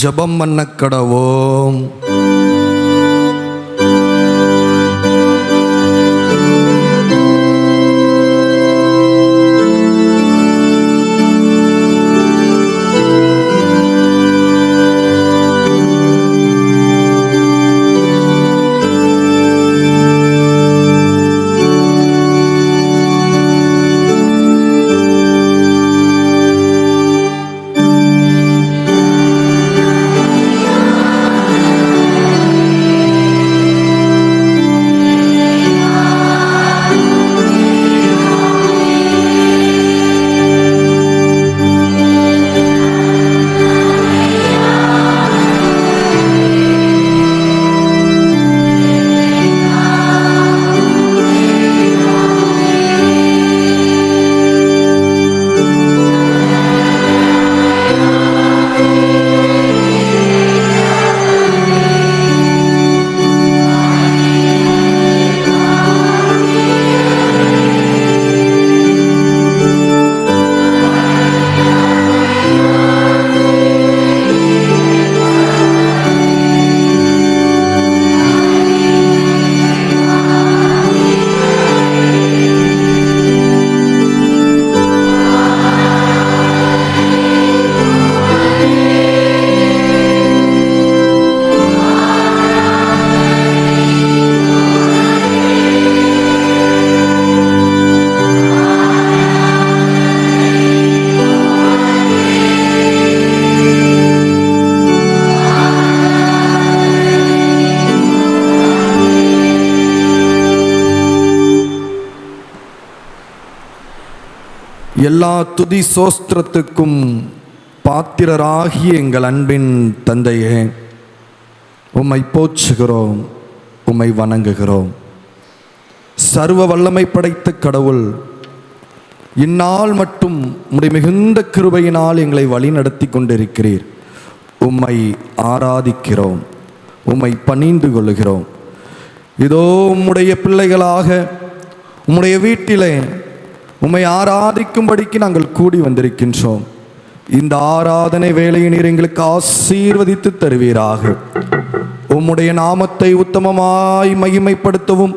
ஜெபம் பண்ண கடவோம். எல்லா துதி சோஸ்திரத்துக்கும் பாத்திரராகிய எங்கள் அன்பின் தந்தையே, உம்மை போற்றுகிறோம், உம்மை வணங்குகிறோம். சர்வ வல்லமை படைத்த கடவுள், இந்நாள் மட்டும் உம்முடைய மிகுந்த கிருபையினால் எங்களை வழி நடத்தி கொண்டிருக்கிறீர். உம்மை ஆராதிக்கிறோம், உம்மை பணிந்து கொள்கிறோம். இதோ உம்முடைய பிள்ளைகளாக உம்முடைய வீட்டிலே உம்மை ஆராதிக்கும்படிக்கு நாங்கள் கூடி வந்திருக்கின்றோம். இந்த ஆராதனை வேளையை நீர் எங்களுக்கு ஆசீர்வதித்து தருவீராக. உம்முடைய நாமத்தை உத்தமமாய் மகிமைப்படுத்தவும்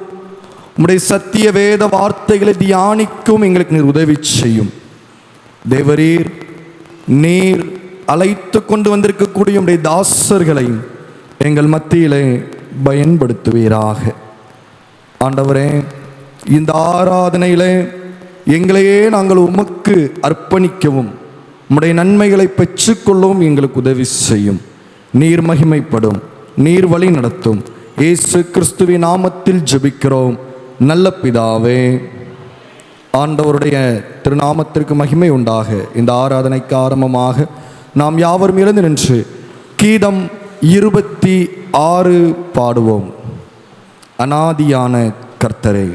உம்முடைய சத்திய வேத வார்த்தைகளை தியானிக்கவும் எங்களுக்கு நீர் உதவி செய்யும். தேவரீர், நீர் அழைத்து கொண்டு வந்திருக்கக்கூடிய உம்முடைய தாசர்களை எங்கள் மத்தியிலே பயன்படுத்துவீராக. ஆண்டவரே, இந்த ஆராதனையிலே எங்களையே நாங்கள் உமக்கு அர்ப்பணிக்கவும் உம்முடைய நன்மைகளை பெற்றுக்கொள்ளவும் எங்களுக்கு உதவி செய்யும். நீர் மகிமைப்படும், நீர் வழி நடத்தும். இயேசு கிறிஸ்துவின் நாமத்தில் ஜெபிக்கிறோம் நல்ல பிதாவே, ஆண்டவருடைய திருநாமத்திற்கு மகிமை உண்டாக. இந்த ஆராதனைக்கு ஆரம்பமாக நாம் யாவரும் எழுந்து நின்று கீதம் 26 பாடுவோம். அநாதியான கர்த்தரே.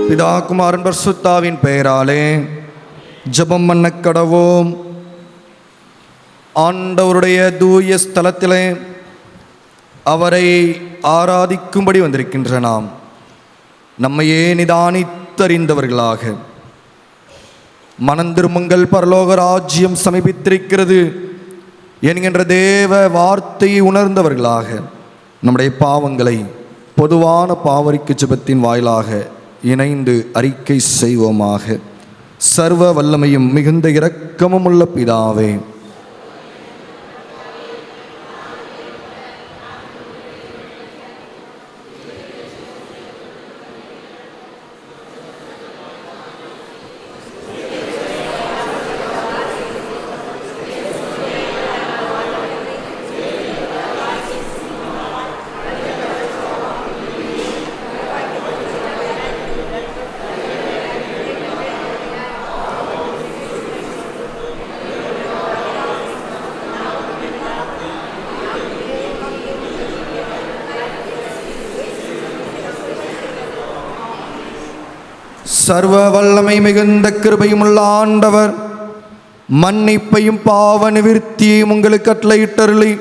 பிதா குமாரன் பரிசுத்தாவின் பெயராலே ஜெபம் பண்ண கடவோம். ஆண்டவருடைய தூய ஸ்தலத்திலே அவரை ஆராதிக்கும்படி வந்திருக்கின்ற நாம் நம்மையே நிதானித்தறிந்தவர்களாக மனந்திரும்புங்கள், பரலோக ராஜ்யம் சமீபித்திருக்கிறது என்கின்ற தேவ வார்த்தையை உணர்ந்தவர்களாக நம்முடைய பாவங்களை பொதுவான பாவரிக்கு ஜெபத்தின் வாயிலாக இணைந்து அறிக்கை செய்வோமாக. சர்வ வல்லமையும் மிகுந்த இரக்கமும் உள்ள பிதாவே, சர்வ வல்லமை மிகுந்த கிருபையும் உள்ள ஆண்டவர் மன்னிப்பையும் பாவ நிவிர்த்தியையும் உங்களுக்கு கட்டளையிட்டருளி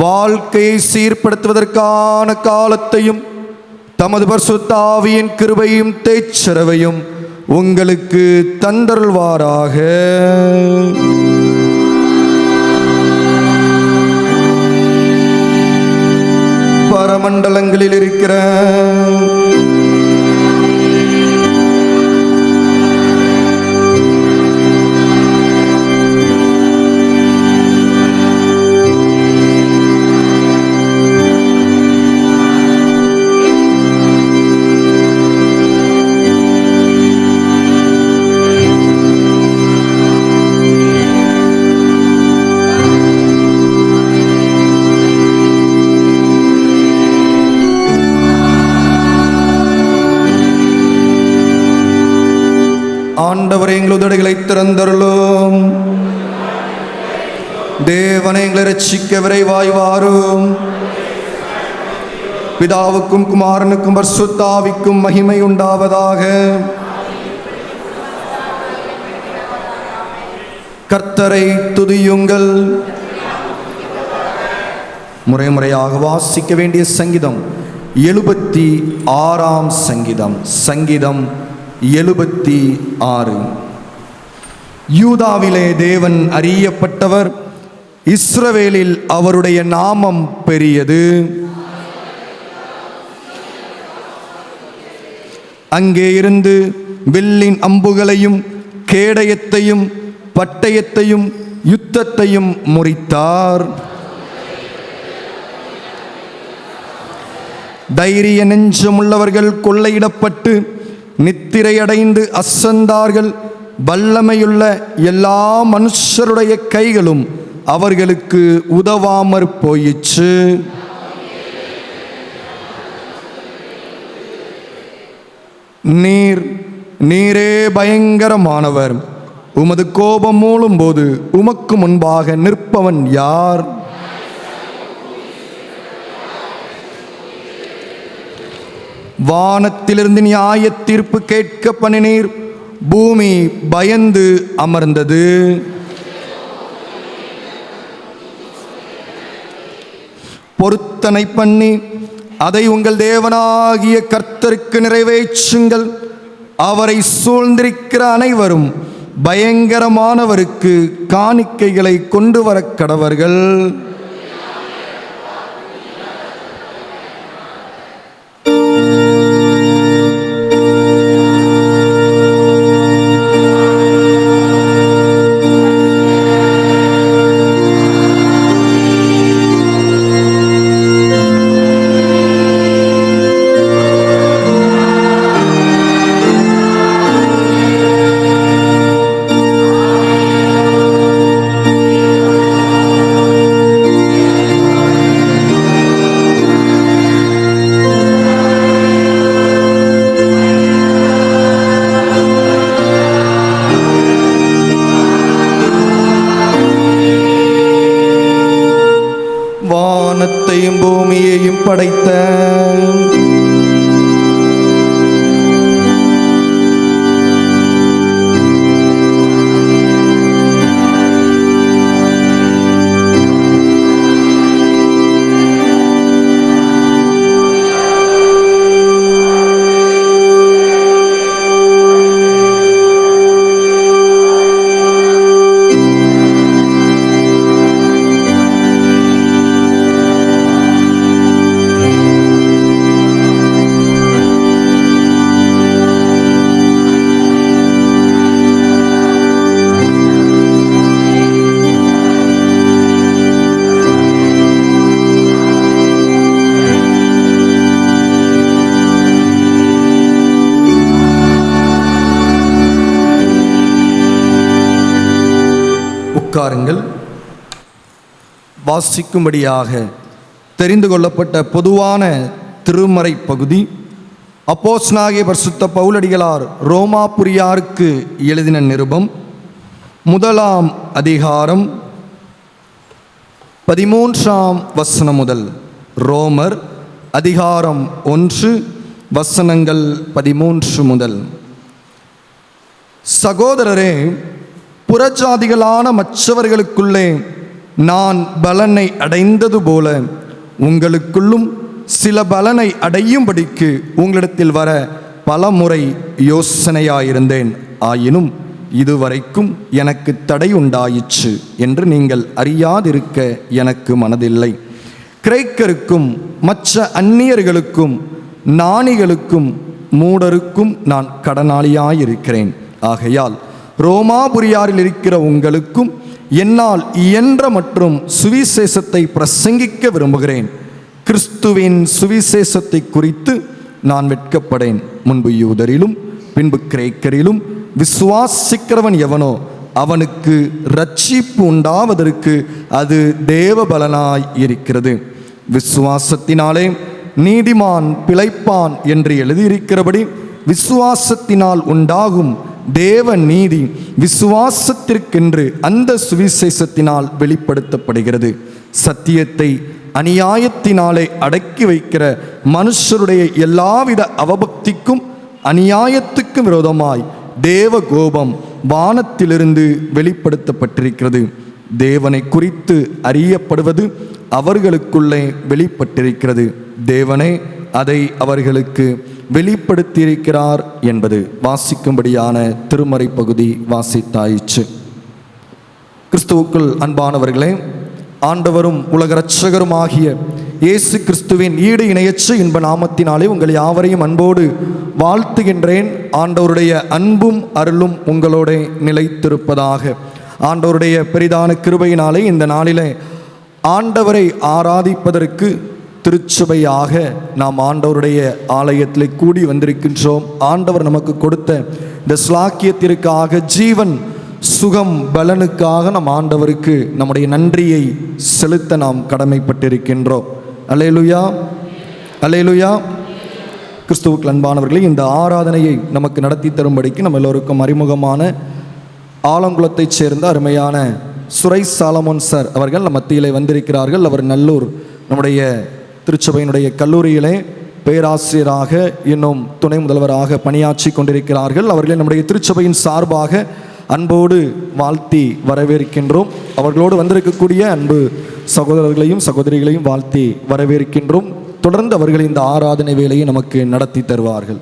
வாழ்க்கையை சீர்படுத்துவதற்கான காலத்தையும் தமது பரிசுத்த ஆவியின் கிருபையும் தேச்சரவையும் உங்களுக்கு தந்தருள்வாராக. பரமண்டலங்களில் இருக்கிற ஆண்டவரை எங்கள் உதடுகளை திறந்தருளும். தேவனை எங்களை ரட்சிக்க விரைவாய் வாரும். பிதாவுக்கும் குமாரனுக்கும் பரிசுத்த ஆவிக்கும் மகிமை உண்டாவதாக. கர்த்தரை துதியுங்கள். முறையாக வாசிக்க வேண்டிய சங்கீதம் 76ஆம் சங்கீதம். சங்கீதம் 76. யூதாவிலே தேவன் அறியப்பட்டவர், இஸ்ரவேலில் அவருடைய நாமம் பெரியது. அங்கே இருந்து வில்லின் அம்புகளையும் கேடயத்தையும் பட்டயத்தையும் யுத்தத்தையும் முறித்தார். தைரிய நெஞ்சமுள்ளவர்கள் கொள்ளையிடப்பட்டு நித்திரையடைந்து அசந்தார்கள். வல்லமையுள்ள எல்லா மனுஷருடைய கைகளும் அவர்களுக்கு உதவாமற் போயிற்று. நீரே பயங்கரமானவர். உமது கோபம் மூளும் போது உமக்கு முன்பாக நிற்பவன் யார்? வானத்திலிருந்து நியாய தீர்ப்பு கேட்க பண்ணினீர். பூமி பயந்து அமர்ந்தது. பொருத்தனை பண்ணி அதை உங்கள் தேவனாகிய கர்த்தருக்கு நிறைவேற்றுங்கள். அவரை சூழ்ந்திருக்கிற அனைவரும் பயங்கரமானவருக்கு காணிக்கைகளை கொண்டு வர கடவர்கள். வானத்தையும் பூமியையும் படைத்த வாசிக்கும்படியாக தெரிந்து கொள்ளப்பட்ட பொதுவான திருமறை பகுதி அப்போஸ்தலனாகிய பரிசுத்த பவுலடிகளார் ரோமாபுரியாருக்கு எழுதின நிருபம் 1ஆம் அதிகாரம் 13ஆம் வசனம் முதல். ரோமர் அதிகாரம் 1 வசனங்கள் 13 முதல். சகோதரரே, புறஜாதிகளான மற்றவர்களுக்குள்ளே நான் பலனை அடைந்தது போல உங்களுக்குள்ளும் சில பலனை அடையும்படிக்கு உங்களிடத்தில் வர பல முறை யோசனையாயிருந்தேன். ஆயினும் இதுவரைக்கும் எனக்கு தடை உண்டாயிற்று என்று நீங்கள் அறியாதிருக்க எனக்கு மனதில்லை. கிரேக்கருக்கும் மற்ற அந்நியர்களுக்கும் ஞானிகளுக்கும் மூடருக்கும் நான் கடனாளியாயிருக்கிறேன். ஆகையால் ரோமாபுரியாரில் இருக்கிற உங்களுக்கும் என்னால் இயன்ற மற்றும் சுவிசேஷத்தை பிரசங்கிக்க விரும்புகிறேன். கிறிஸ்துவின் சுவிசேஷத்தை குறித்து நான் வெட்கப்படேன். முன்பு யூதரிலும் பின்பு கிரேக்கரிலும் விசுவாசிக்கிறவன் எவனோ அவனுக்கு இரட்சிப்பு உண்டாவதற்கு அது தேவ பலனாய் இருக்கிறது. விசுவாசத்தினாலே நீதிமான் பிழைப்பான் என்று எழுதியிருக்கிறபடி விசுவாசத்தினால் உண்டாகும் தேவ நீதி விசுவாசத்திற்கென்று அந்த சுவிசேஷத்தினால் வெளிப்படுத்தப்படுகிறது. சத்தியத்தை அநியாயத்தினாலே அடக்கி வைக்கிற மனுஷருடைய எல்லாவித அவபக்திக்கும் அநியாயத்துக்கும் விரோதமாய் தேவ கோபம் வானத்திலிருந்து வெளிப்படுத்தப்பட்டிருக்கிறது. தேவனை குறித்து அறியப்படுவது அவர்களுக்குள்ளே வெளிப்பட்டிருக்கிறது. தேவனே அதை அவர்களுக்கு வெளிப்படுத்தியிருக்கிறார் என்பது. வாசிக்கும்படியான திருமறை பகுதி வாசித்தாயிற்று. கிறிஸ்துவுக்குள் அன்பானவர்களே, ஆண்டவரும் உலக இரட்சகருமாகிய இயேசு கிறிஸ்துவின் ஈடு இணையற்ற இன்ப நாமத்தினாலே உங்கள் யாவரையும் அன்போடு வாழ்த்துகின்றேன். ஆண்டவருடைய அன்பும் அருளும் உங்களோட நிலைத்திருப்பதாக. ஆண்டவருடைய பெரிதான கிருபையினாலே இந்த நாளிலே ஆண்டவரை ஆராதிப்பதற்கு திருச்சபையாக நாம் ஆண்டவருடைய ஆலயத்தில் கூடி வந்திருக்கின்றோம். ஆண்டவர் நமக்கு கொடுத்த இந்த ஸ்லாக்கியத்திற்காக, ஜீவன் சுகம் பலனுக்காக நம் ஆண்டவருக்கு நம்முடைய நன்றியை செலுத்த நாம் கடமைப்பட்டிருக்கின்றோம். அல்லேலூயா, அல்லேலூயா. கிறிஸ்துவுக்கு அன்பானவர்களே, இந்த ஆராதனையை நமக்கு நடத்தி தரும்படிக்கு நம்ம எல்லோருக்கும் அறிமுகமான ஆலங்குளத்தைச் சேர்ந்த அருமையான சுரை சாலமோன் சார் அவர்கள் நம் மத்தியிலே வந்திருக்கிறார்கள். அவர் நல்லூர் நம்முடைய திருச்சபையினுடைய கல்லூரியிலே பேராசிரியராக இன்னும் துணை முதல்வராக பணியாற்றி கொண்டிருக்கிறார்கள். அவர்களை நம்முடைய திருச்சபையின் சார்பாக அன்போடு வாழ்த்தி வரவேற்கின்றோம். அவர்களோடு வந்திருக்கக்கூடிய அன்பு சகோதரர்களையும் சகோதரிகளையும் வாழ்த்தி வரவேற்கின்றோம். தொடர்ந்து அவர்கள் இந்த ஆராதனை வேலையை நமக்கு நடத்தி தருவார்கள்.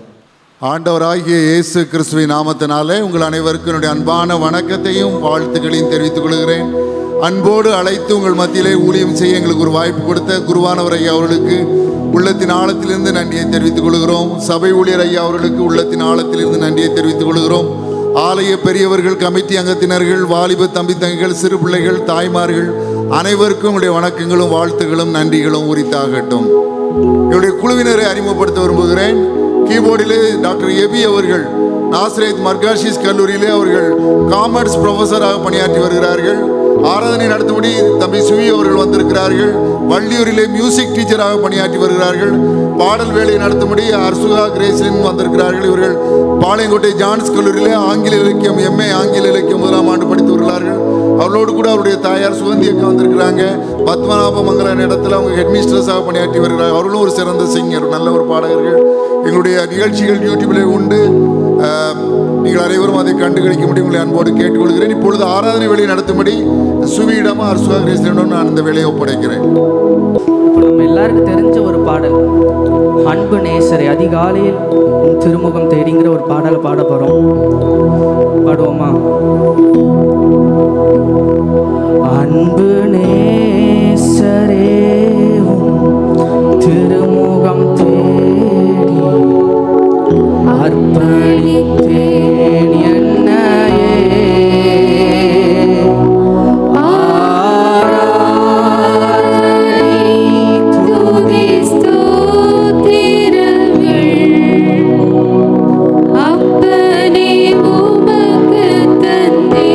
ஆண்டவராகிய இயேசு கிறிஸ்துவின் நாமத்தினாலே உங்கள் அனைவருக்கும் என்னுடைய அன்பான வணக்கத்தையும் வாழ்த்துக்களையும் தெரிவித்துக் கொள்கிறேன். அன்போடு அழைத்து உங்கள் மத்தியிலே ஊழியம் செய்ய எங்களுக்கு ஒரு வாய்ப்பு கொடுத்த குருவானவர் ஐயா அவர்களுக்கு உள்ளத்தின் ஆழத்திலிருந்து நன்றியை தெரிவித்துக் கொள்கிறோம். சபை ஊழியர் ஐயா அவர்களுக்கு உள்ளத்தின் ஆழத்திலிருந்து நன்றியை தெரிவித்துக் கொள்கிறோம். ஆலய பெரியவர்கள், கமிட்டி அங்கத்தினர்கள், வாலிப தம்பி தங்கிகள், சிறு பிள்ளைகள், தாய்மார்கள் அனைவருக்கும் உங்களுடைய வணக்கங்களும் வாழ்த்துகளும் நன்றிகளும் உரித்தாகட்டும். என்னுடைய குழுவினரை அறிமுகப்படுத்த விரும்புகிறேன். கீபோர்டிலே டாக்டர் எபி அவர்கள் நாசரேத் மர்காஷிஸ் கல்லூரியிலே அவர்கள் காமர்ஸ் ப்ரொஃபஸராக பணியாற்றி வருகிறார்கள். ஆராதனை நடத்தும்படி தம்பி சுவி அவர்கள் வந்திருக்கிறார்கள். வள்ளியூரிலே மியூசிக் டீச்சராக பணியாற்றி வருகிறார்கள். பாடல் வேலை நடத்தும்படி அர்சுகா கிரேஸ்லின் வந்திருக்கிறார்கள். இவர்கள் பாளையங்கோட்டை ஜான்ஸ் கல்லூரியிலே ஆங்கில இலக்கியம் MA ஆங்கில இலக்கியம் 1ஆம் ஆண்டு படித்து வருகிறார்கள். அவர்களோடு கூட அவருடைய தாயார் சுகந்தி அக்கா வந்திருக்கிறாங்க. பத்மநாப மங்கல இடத்துல அவங்க ஹெட்மிஸ்ட்ரஸாக பணியாற்றி வருகிறார்கள். அவர்களும் ஒரு சிறந்த சிங்கர், நல்ல ஒரு பாடகர்கள். எங்களுடைய நிகழ்ச்சிகள் யூடியூபிலே உண்டு. நீங்கள் அனைவரும் அதை கண்டுகளிக்கும்படி உங்களை அன்போடு கேட்டுக்கொள்கிறேன். இப்பொழுது ஆராதனை வேலையை நடத்தும்படி சுவியிடமா அர்சுகா கிரேஸ்லிடம் நான் அந்த வேலையை ஒப்படைக்கிறேன். இப்போ நம்ம எல்லாருக்கும் தெரிஞ்ச ஒரு பாடல், அன்பு நேசரை அதிகாலையில் திருமுகம் தேடிங்கிற ஒரு பாடலை பாட போகிறோம். பாடுவோமா? அன்பு நேசரே திருமுகம் தேடி அர்ப்பணித்தேன் என்னையே, அப்பனே உமக்கு தந்தே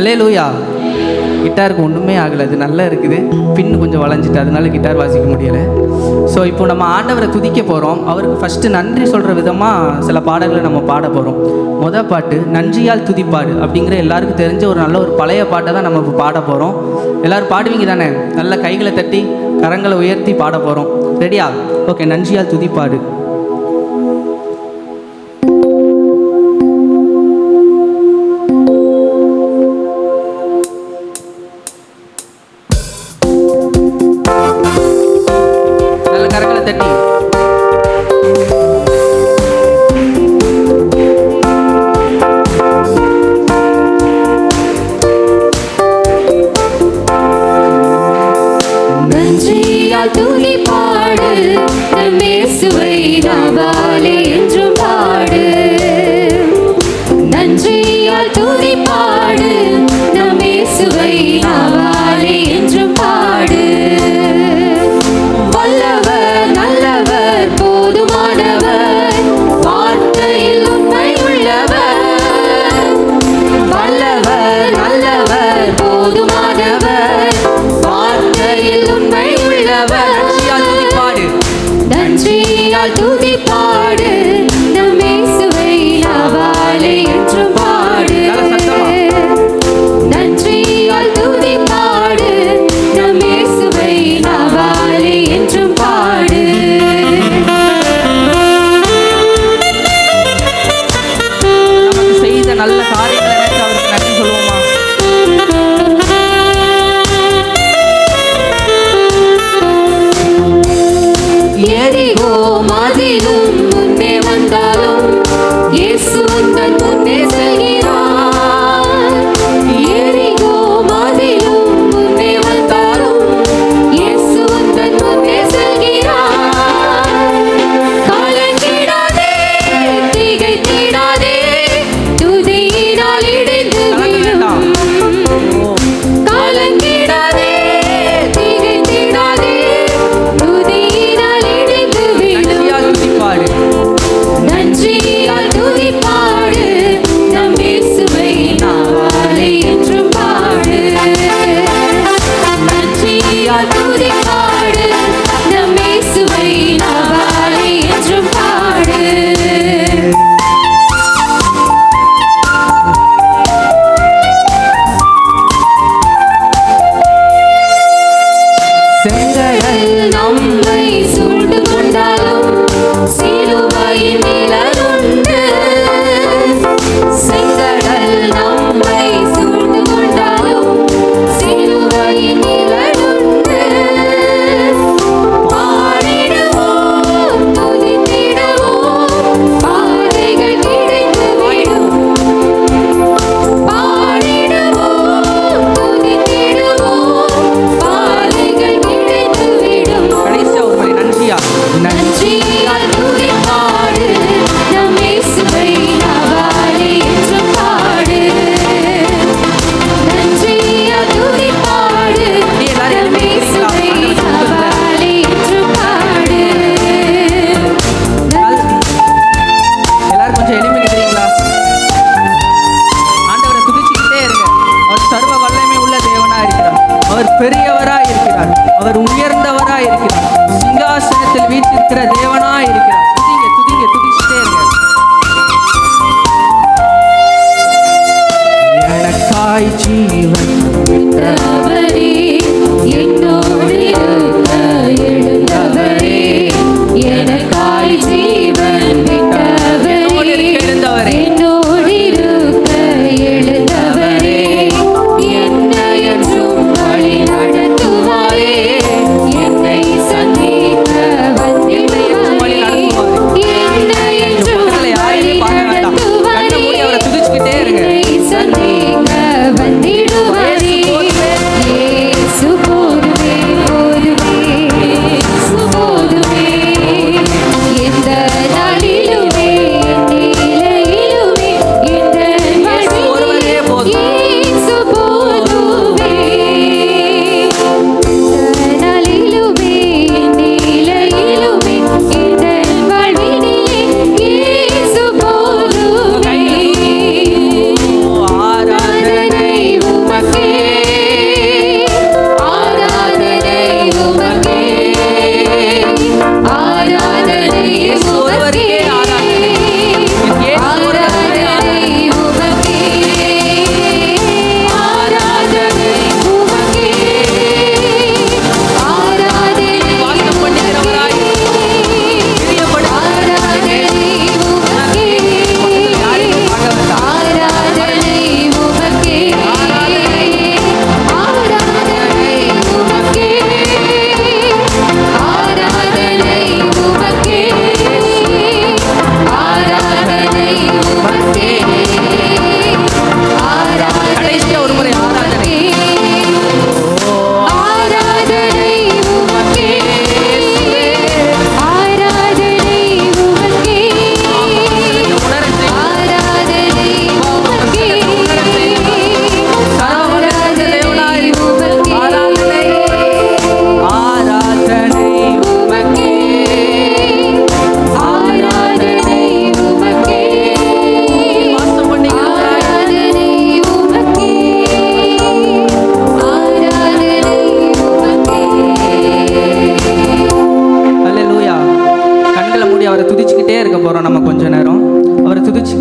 ஹல்லேலூயா. கிட்டாருக்கு ஒன்றுமே ஆகலை, அது நல்லா இருக்குது, பின்னு கொஞ்சம் வளைஞ்சிட்டு அதனால கிட்டார் வாசிக்க முடியலை. ஸோ இப்போ நம்ம ஆண்டவரை துதிக்க போகிறோம். அவருக்கு ஃபஸ்ட்டு நன்றி சொல்கிற விதமாக சில பாடல்களை நம்ம பாட போகிறோம். மொதல் பாட்டு நன்றியால் துதிப்பாடு அப்படிங்கிற எல்லாருக்கும் தெரிஞ்ச ஒரு நல்ல ஒரு பழைய பாட்டை தான் நம்ம இப்போ பாட போகிறோம். எல்லோரும் பாடுவீங்க தானே? நல்ல கைகளை தட்டி கரங்களை உயர்த்தி பாட போகிறோம். ரெடியா? ஓகே. நன்றியால் துதிப்பாடு.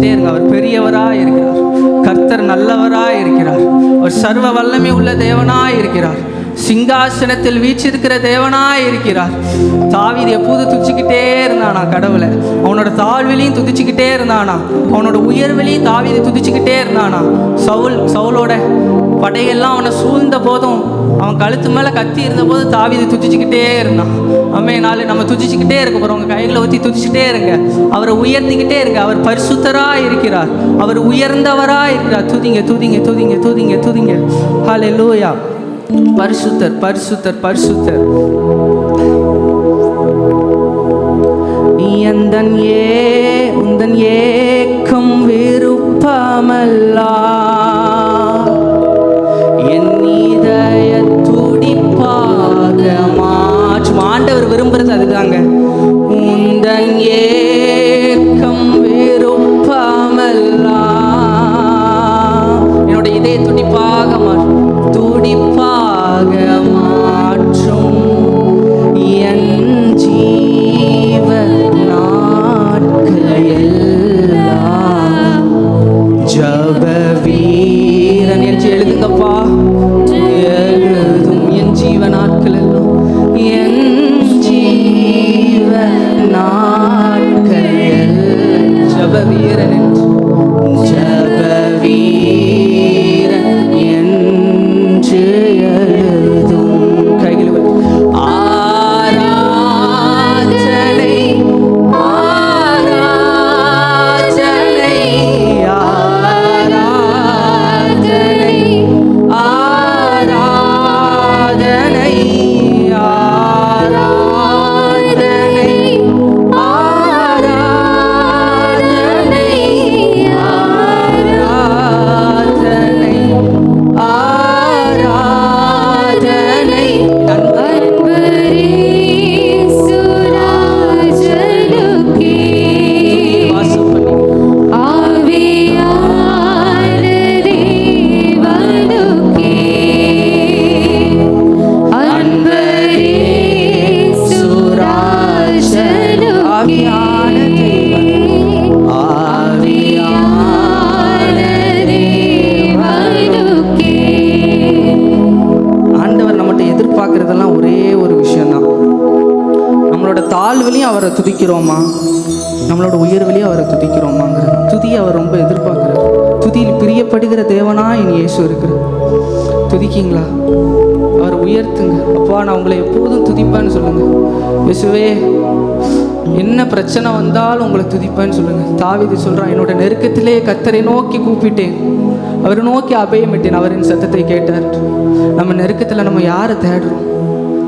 துதிச்சுக்கிட்டே இருங்க. அவர் பெரியவராக இருக்கிறார். கர்த்தர் நல்லவராக இருக்கிறார். அவர் சர்வ வல்லமை உள்ள தேவனாய் இருக்கிறார். சிங்காசனத்தில் வீற்றிருக்கிற தேவனாய் இருக்கிறார். தாவீது எப்போது துதிச்சுக்கிட்டே இருந்தானா கடவுளை. அவனோட தாழ்விலையும் துதிச்சுக்கிட்டே இருந்தானா. அவனோட உயர்விலையும் தாவீது துதிச்சுக்கிட்டே இருந்தானா. சவுலோட படையெல்லாம் அவனை சூழ்ந்த போதும், அவன் கழுத்து மேலே கத்தி இருந்த போது தாவீது துதிச்சுக்கிட்டே இருந்தான். நாளை நம்ம துதிச்சுக்கிட்டே இருக்க போகிறோம். உங்கள் கைகளை ஊற்றி துதிச்சுக்கிட்டே இருங்க. அவரை உயர்த்திக்கிட்டே இருங்க. அவர் பரிசுத்தராக இருக்கிறார். அவர் உயர்ந்தவராக இருக்கிறார். துதிங்க துதிங்க துதிங்க துதிங்க துதிங்க. ஹல்லேலூயா. பரிசுத்தர் பரிசுத்தர் பரிசுத்தர். உந்தன் ஏக்கம் விருப்பமல்லா, என் இதய துடிப்பாக மாற்றும். ஆண்டவர் விரும்புறது அதுதாங்க. உந்தன் ஏக்கம் விருப்பமல்லா, என்னோட இதய துடிப்பாக மாற்றும். துடிப்பாக மாற்றும் என் ஜீவ நாட்கள் எல்லாம். ஜப வீரன் என்று எழுதுங்கப்பா. எழுதும் என் ஜீவ நாட்கள் எல்லாம். என் ஜீவ நாட்கள் ஜப வீரன் என்று. ஜப வீரன் என்று எழுதும். கைகள் ஆராதனை ஆராதனை ஆராதனை ஆராதனை ஆராதனை ஆராதனை ஆராதனை ஆராதனை. ஆண்டவர் நம்மகிட்ட எதிர்பார்க்கறதெல்லாம் ஒரே ஒரு விஷயம்தான். நம்மளோட தாழ்விலையும் அவரை துதிக்கிறோமா, நம்மளோட உயர்விலையும் அவரை துதிக்கிறோமாங்கிறது. துதியை அவர் ரொம்ப எதிர்பார்க்கிறார். துதியில் பிரியப்படுகிற தேவனா என் இயேசு இருக்கிறார். துதிக்கிங்களா? அவரை உயர்த்துங்க. அப்பா நான் உங்களை எப்போதும் துதிப்பேன்னு சொல்லுங்க. இயேசுவே என்ன பிரச்சனை வந்தாலும் உங்களை துதிப்பேன்னு சொல்லுங்க. தாவீது சொல்றான், என்னோட நெருக்கத்திலே கர்த்தரை நோக்கி கூப்பிட்டேன், அவரை நோக்கி அபயமிட்டேன், அவரின் சத்தத்தை கேட்டார். நம்ம நெருக்கத்தில் நம்ம யாரை தேடுறோம்?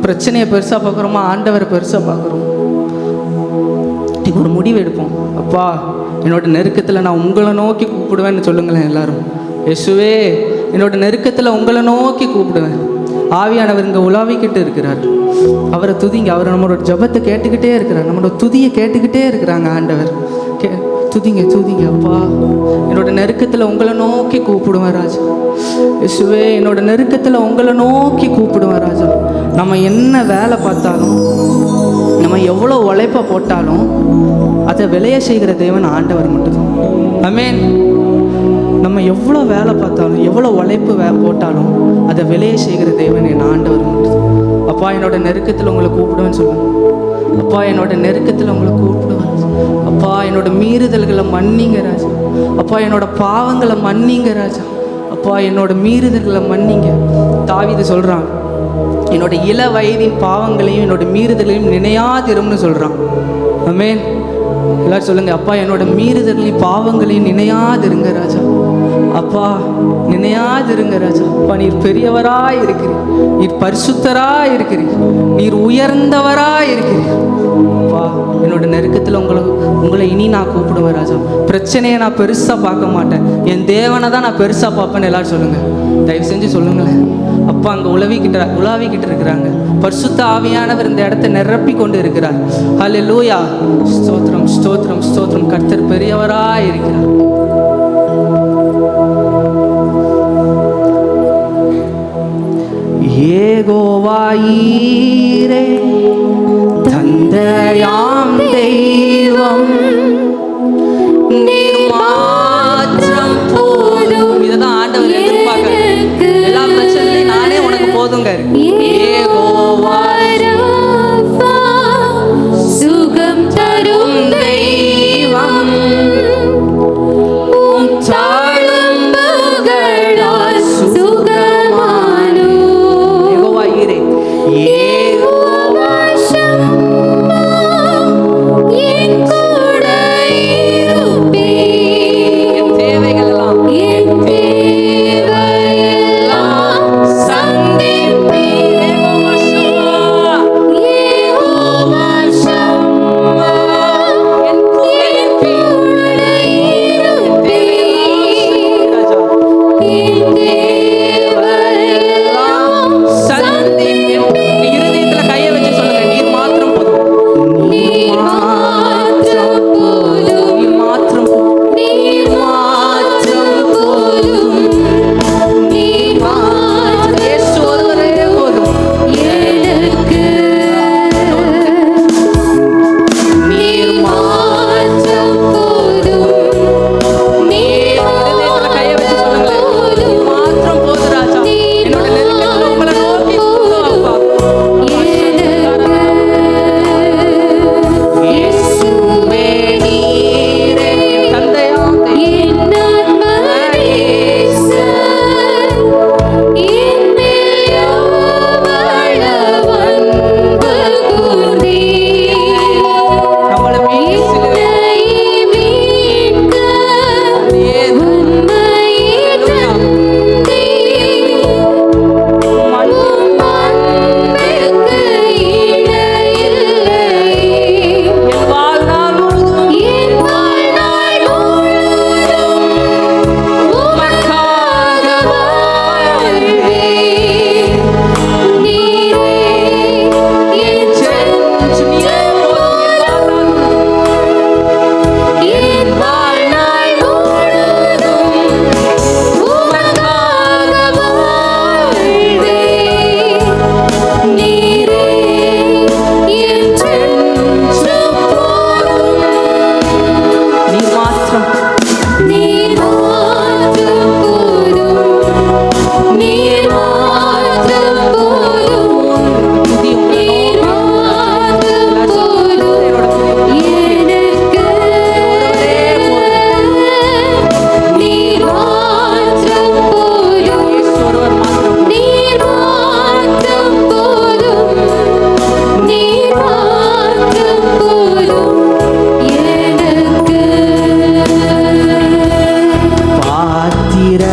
பிரச்சனையை பெருசாக பார்க்குறோமா, ஆண்டவரை பெருசாக பார்க்குறோம்? ஒரு முடிவு எடுப்போம். அப்பா என்னோட நெருக்கத்தில் நான் உங்களை நோக்கி கூப்பிடுவேன்னு சொல்லுங்களேன் எல்லாரும். இயேசுவே என்னோட நெருக்கத்தில் உங்களை நோக்கி கூப்பிடுவேன். ஆவியானவர் இங்கே உலாவிக்கிட்டு இருக்கிறார். அவரை துதிங்க. அவர் நம்மளோட ஜபத்தை கேட்டுக்கிட்டே இருக்கிறார். நம்மளோட துதியை கேட்டுக்கிட்டே இருக்கிறாங்க ஆண்டவர். துதிங்க துதிங்க. அப்பா என்னோட நெருக்கத்தில் உங்களை நோக்கி கூப்பிடுவேன் ராஜா. இயேசுவே என்னோட நெருக்கத்தில் உங்களை நோக்கி கூப்பிடுவேன் ராஜா. நம்ம என்ன வேலை பார்த்தாலும், நம்ம எவ்வளோ உழைப்பை போட்டாலும் அதை விளைய செய்கிற தேவன் ஆண்டவர் மட்டும்தான். ஆமென். நம்ம எவ்வளோ வேலை பார்த்தாலும், எவ்வளோ உழைப்பு போட்டாலும் அதை விளைய செய்கிற தேவன் என் ஆண்டவர் மட்டும்தான். அப்பா என்னோட நெருக்கத்தில் உங்களை கூப்பிடுவேன்னு சொல்லுங்க. அப்பா என்னோட நெருக்கத்தில் உங்களை கூப்பிடுவேன். அப்பா என்னோட மீறுதல்களை மன்னிங்க ராஜா. அப்பா என்னோட பாவங்களை மன்னிங்க ராஜா. அப்பா என்னோட மீறுதல்களை மன்னிங்க. தாவீது சொல்கிறான், என்னோட இள வயதின் பாவங்களையும் என்னோட மீறுதலையும் நினையாதிரும்னு சொல்கிறான். ஆமென். எல்லாரும் சொல்லுங்க, அப்பா என்னோட மீறுதலையும் பாவங்களையும் நினையாதிருங்க ராஜா. அப்பா நினையாதிருங்க ராஜா. அப்பா நீர் பெரியவராய் இருக்கிறீர், நீர் பரிசுத்தராய் இருக்கிறீர், நீர் உயர்ந்தவராய் இருக்கிறீர். அப்பா என்னோட நெருக்கத்தில் உங்களை இனி நான் கூப்பிடுவேன் ராஜா. பிரச்சனையை நான் பெருசாக பார்க்க மாட்டேன், என் தேவனை தான் நான் பெருசாக பார்ப்பேன்னு எல்லாரும் சொல்லுங்க. தயவு செஞ்சு சொல்லுங்களேன். அப்பா அங்கே உலாவிக்கிட்டு இருக்கிறாங்க. பரிசுத்த ஆவியானவர் இந்த இடத்தை நிரப்பி கொண்டு இருக்கிறார். ஹல்லேலூயா. ஸ்தோத்திரம் ஸ்தோத்திரம் ஸ்தோத்திரம். கர்த்தர் பெரியவராய் இருக்கிறார். யெகோவாயீரே தந்தையாம் தெய்வம் நீர் போதுங்க. யெகோவா ராஃபா, சுகம் தரும் தெய்வம், உம் தாழ்வுகளால் சுகமானோ. யெகோவா ஈரே, யெகோவா ஷம்மா, என் கூட இருப்பீர். என் தேவைகள் எல்லாம் என் தேவையெல்லாம் சந்திப்பீர். யெகோவா ஷம்மா, என் கூட இருப்பீர். ராஜா என் தேவையெல்லாம் சந்திப்பீர். நீ இருதயத்துல கையை வச்சு சொல்லுங்க, நீர் மாத்திரம் போதும், நீர் மாத்திரம் போதும். நீர் மாத்திரம் போதும். நீர் மாத்திரம் போதும். நீர் மாத்திரம் இயேசு ஒருவரே போதும். எனக்கு. நீர் மாத்திரம் போதும். நீர் இருதயத்துல கையை வச்சு சொல்லுங்களேன், நீர் மாத்திரம் போதும் ராஜா. என்னோட நெருக்கத்துல உங்களை நோக்கி கூப்பிடும் அப்பா. இயேசுவே நீரே தந்தையாம் என் ஆத்மநேசர், என் மேல் எவ்வளவு அன்பு கூர்ந்தீர். நம்மளை மீட்டு என்னை மீட்க உம்மையே தந்தீர். உம் அன்பிற்கு இணையில்லை. என் வாழ்நாள் முழுதும் என் வாழ்நாள் முழுவதும் உமக்காக வாழ்வேன். நீரே என் என் வாழ்நாள் முழுவதும் உமக்காக வாழ்வேன். நீரே என்றென்றும் போதும். நீர் மாத்திரம் நீர் மாத்திரம் போதும். நீர் மாத்திரம் போதும். நீர் மாத்திரம் போதும். எனக்கு. நீர் மாத்திரம் போதும். இயேசு ஒருவர் மாத்திரம் நீர் மாத்திரம் போதும். நீர் மாத்திரம் போதும். எனக்கு. பாத்திர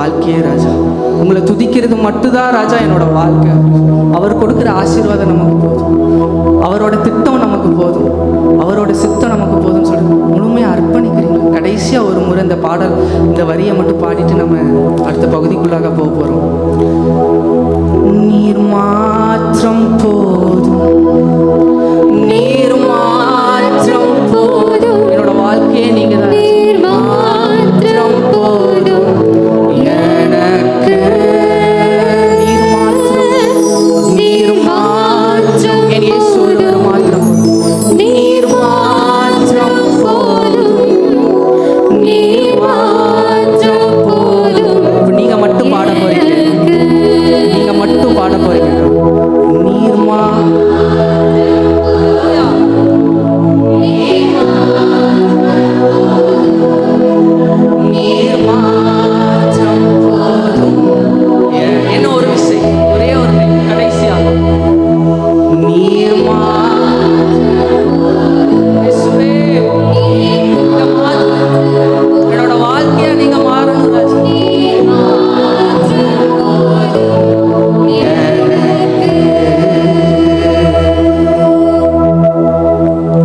வாழ்க்கையே ராஜா. உங்களை துதிக்கிறது மட்டும்தான் ராஜா என்னோட வாழ்க்கை. அவர் கொடுக்குற ஆசீர்வாதம் நமக்கு போதும், அவரோட திட்டம் நமக்கு போதும், அவரோட சித்தம் நமக்கு போதும்னு சொல்லி முழுமையாக அர்ப்பணிக்கிறீங்க. கடைசியாக ஒரு முறை இந்த பாடல், இந்த வரியை மட்டும் பாடிட்டு நம்ம அடுத்த பகுதிக்குள்ளாக போக போகிறோம். நீர் மாற்றம் போதும், நீர் மாற்றம் போதும், என்னோட வாழ்க்கையே நீங்க தான். நீர் மாற்றம் போதும் எனக்கு நீர் மாற்றம், நீர் மாற்றம், என் இயேசு ஒருவர் மாற்றம். நீர் மாற்றம் போதும் நீர் மாற்றம் போதும் இப்ப நீங்க மட்டும் பாட போறீங்க, நீங்க மட்டும் பாட போறீங்க. நீர் மா நீர் மாற்றம் போதும். என்ன ஒரு விஷயம், ஒரே ஒரு கடைசியாக நீர் இயேசுவே, இந்த என்னோட வாழ்க்கையா நீங்க மாறணும் ராஜா.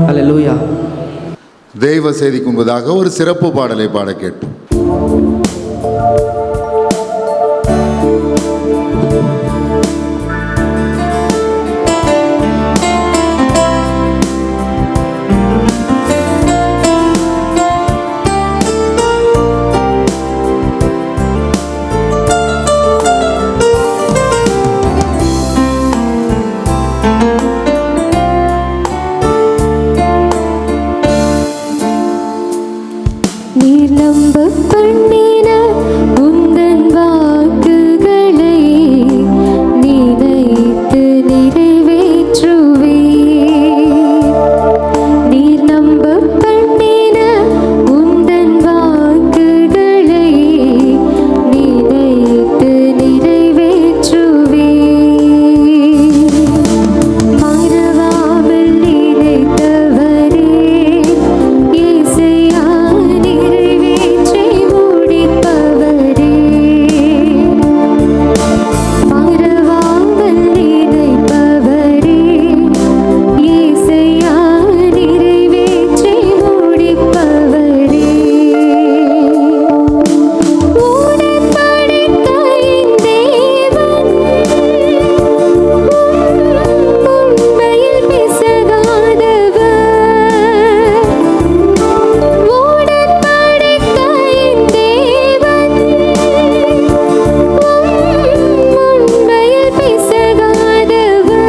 ஹல்லேலூயா. தெய்வ செய்திக்கு முன்பதாக ஒரு சிறப்பு பாடலை பாட கேட்டோம். நீர் நம்ப பண்ணின உந்தன் வாக்குகளை நினைத்து நிறைவேற்றுவே. நீர் நம்ப பண்ணின உந்தன் வாக்குகளை நினைத்து நிறைவேற்றுவே. மறவாமல் நினைத்தவரே இயேசையா நிறைவேற்றி முடிப்பவரே. மறவாமல் நினைப்பவரே இயேசையா நிறைவேற்றி முடிப்பவரே. உடன்படிக்கையின் தேவன் உண்மையில் பிசகாதவர். உடன்படிக்கையின் தேவன் உண்மையில் பிசகாதவர்.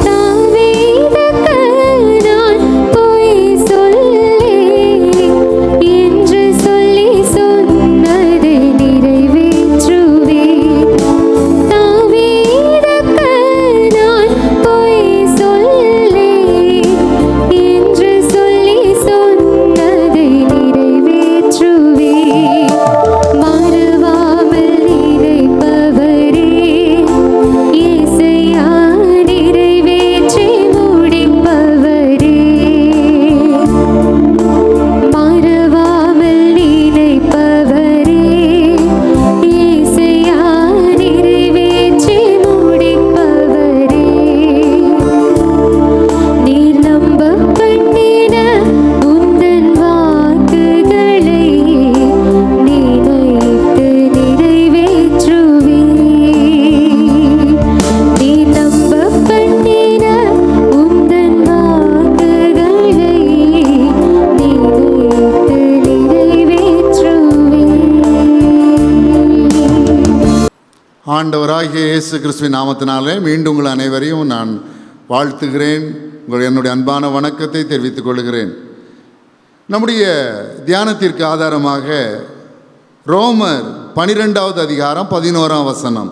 தாவீதுக்கு நான் பொய் சொல்லேன் என்று சொல்லி சொன்னதை நிறைவேற்றுவேன். தாவீதுக்கு நான் பொய் சொல்லேன் என்று சொல்லி சொன்னதை நிறைவேற்றுவேன். மறவாமல் நினைப்பவரே இயேசையா நிறைவேற்றி முடிப்பவரே. மறவாமல் நினைப்பவரே இயேசையா நிறைவேற்றி முடிப்பவரே. நீர் நம்ப பண்ணின உந்தன் வாக்குகளை நினைத்து நிறைவேற்றுவே. நீர் நம்ப பண்ணின உந்தன் வாக்குகளை நினைத்து நிறைவேற்றுவே. ஆண்டவராகிய இயேசு கிறிஸ்துவின் நாமத்தினாலே மீண்டும் உங்கள் அனைவரையும் நான் வாழ்த்துகிறேன். என்னுடைய அன்பான வணக்கத்தை தெரிவித்துக் கொள்கிறேன். நம்முடைய தியானத்திற்கு ஆதாரமாக ரோமர் 12வது அதிகாரம் 11ஆம் வசனம்.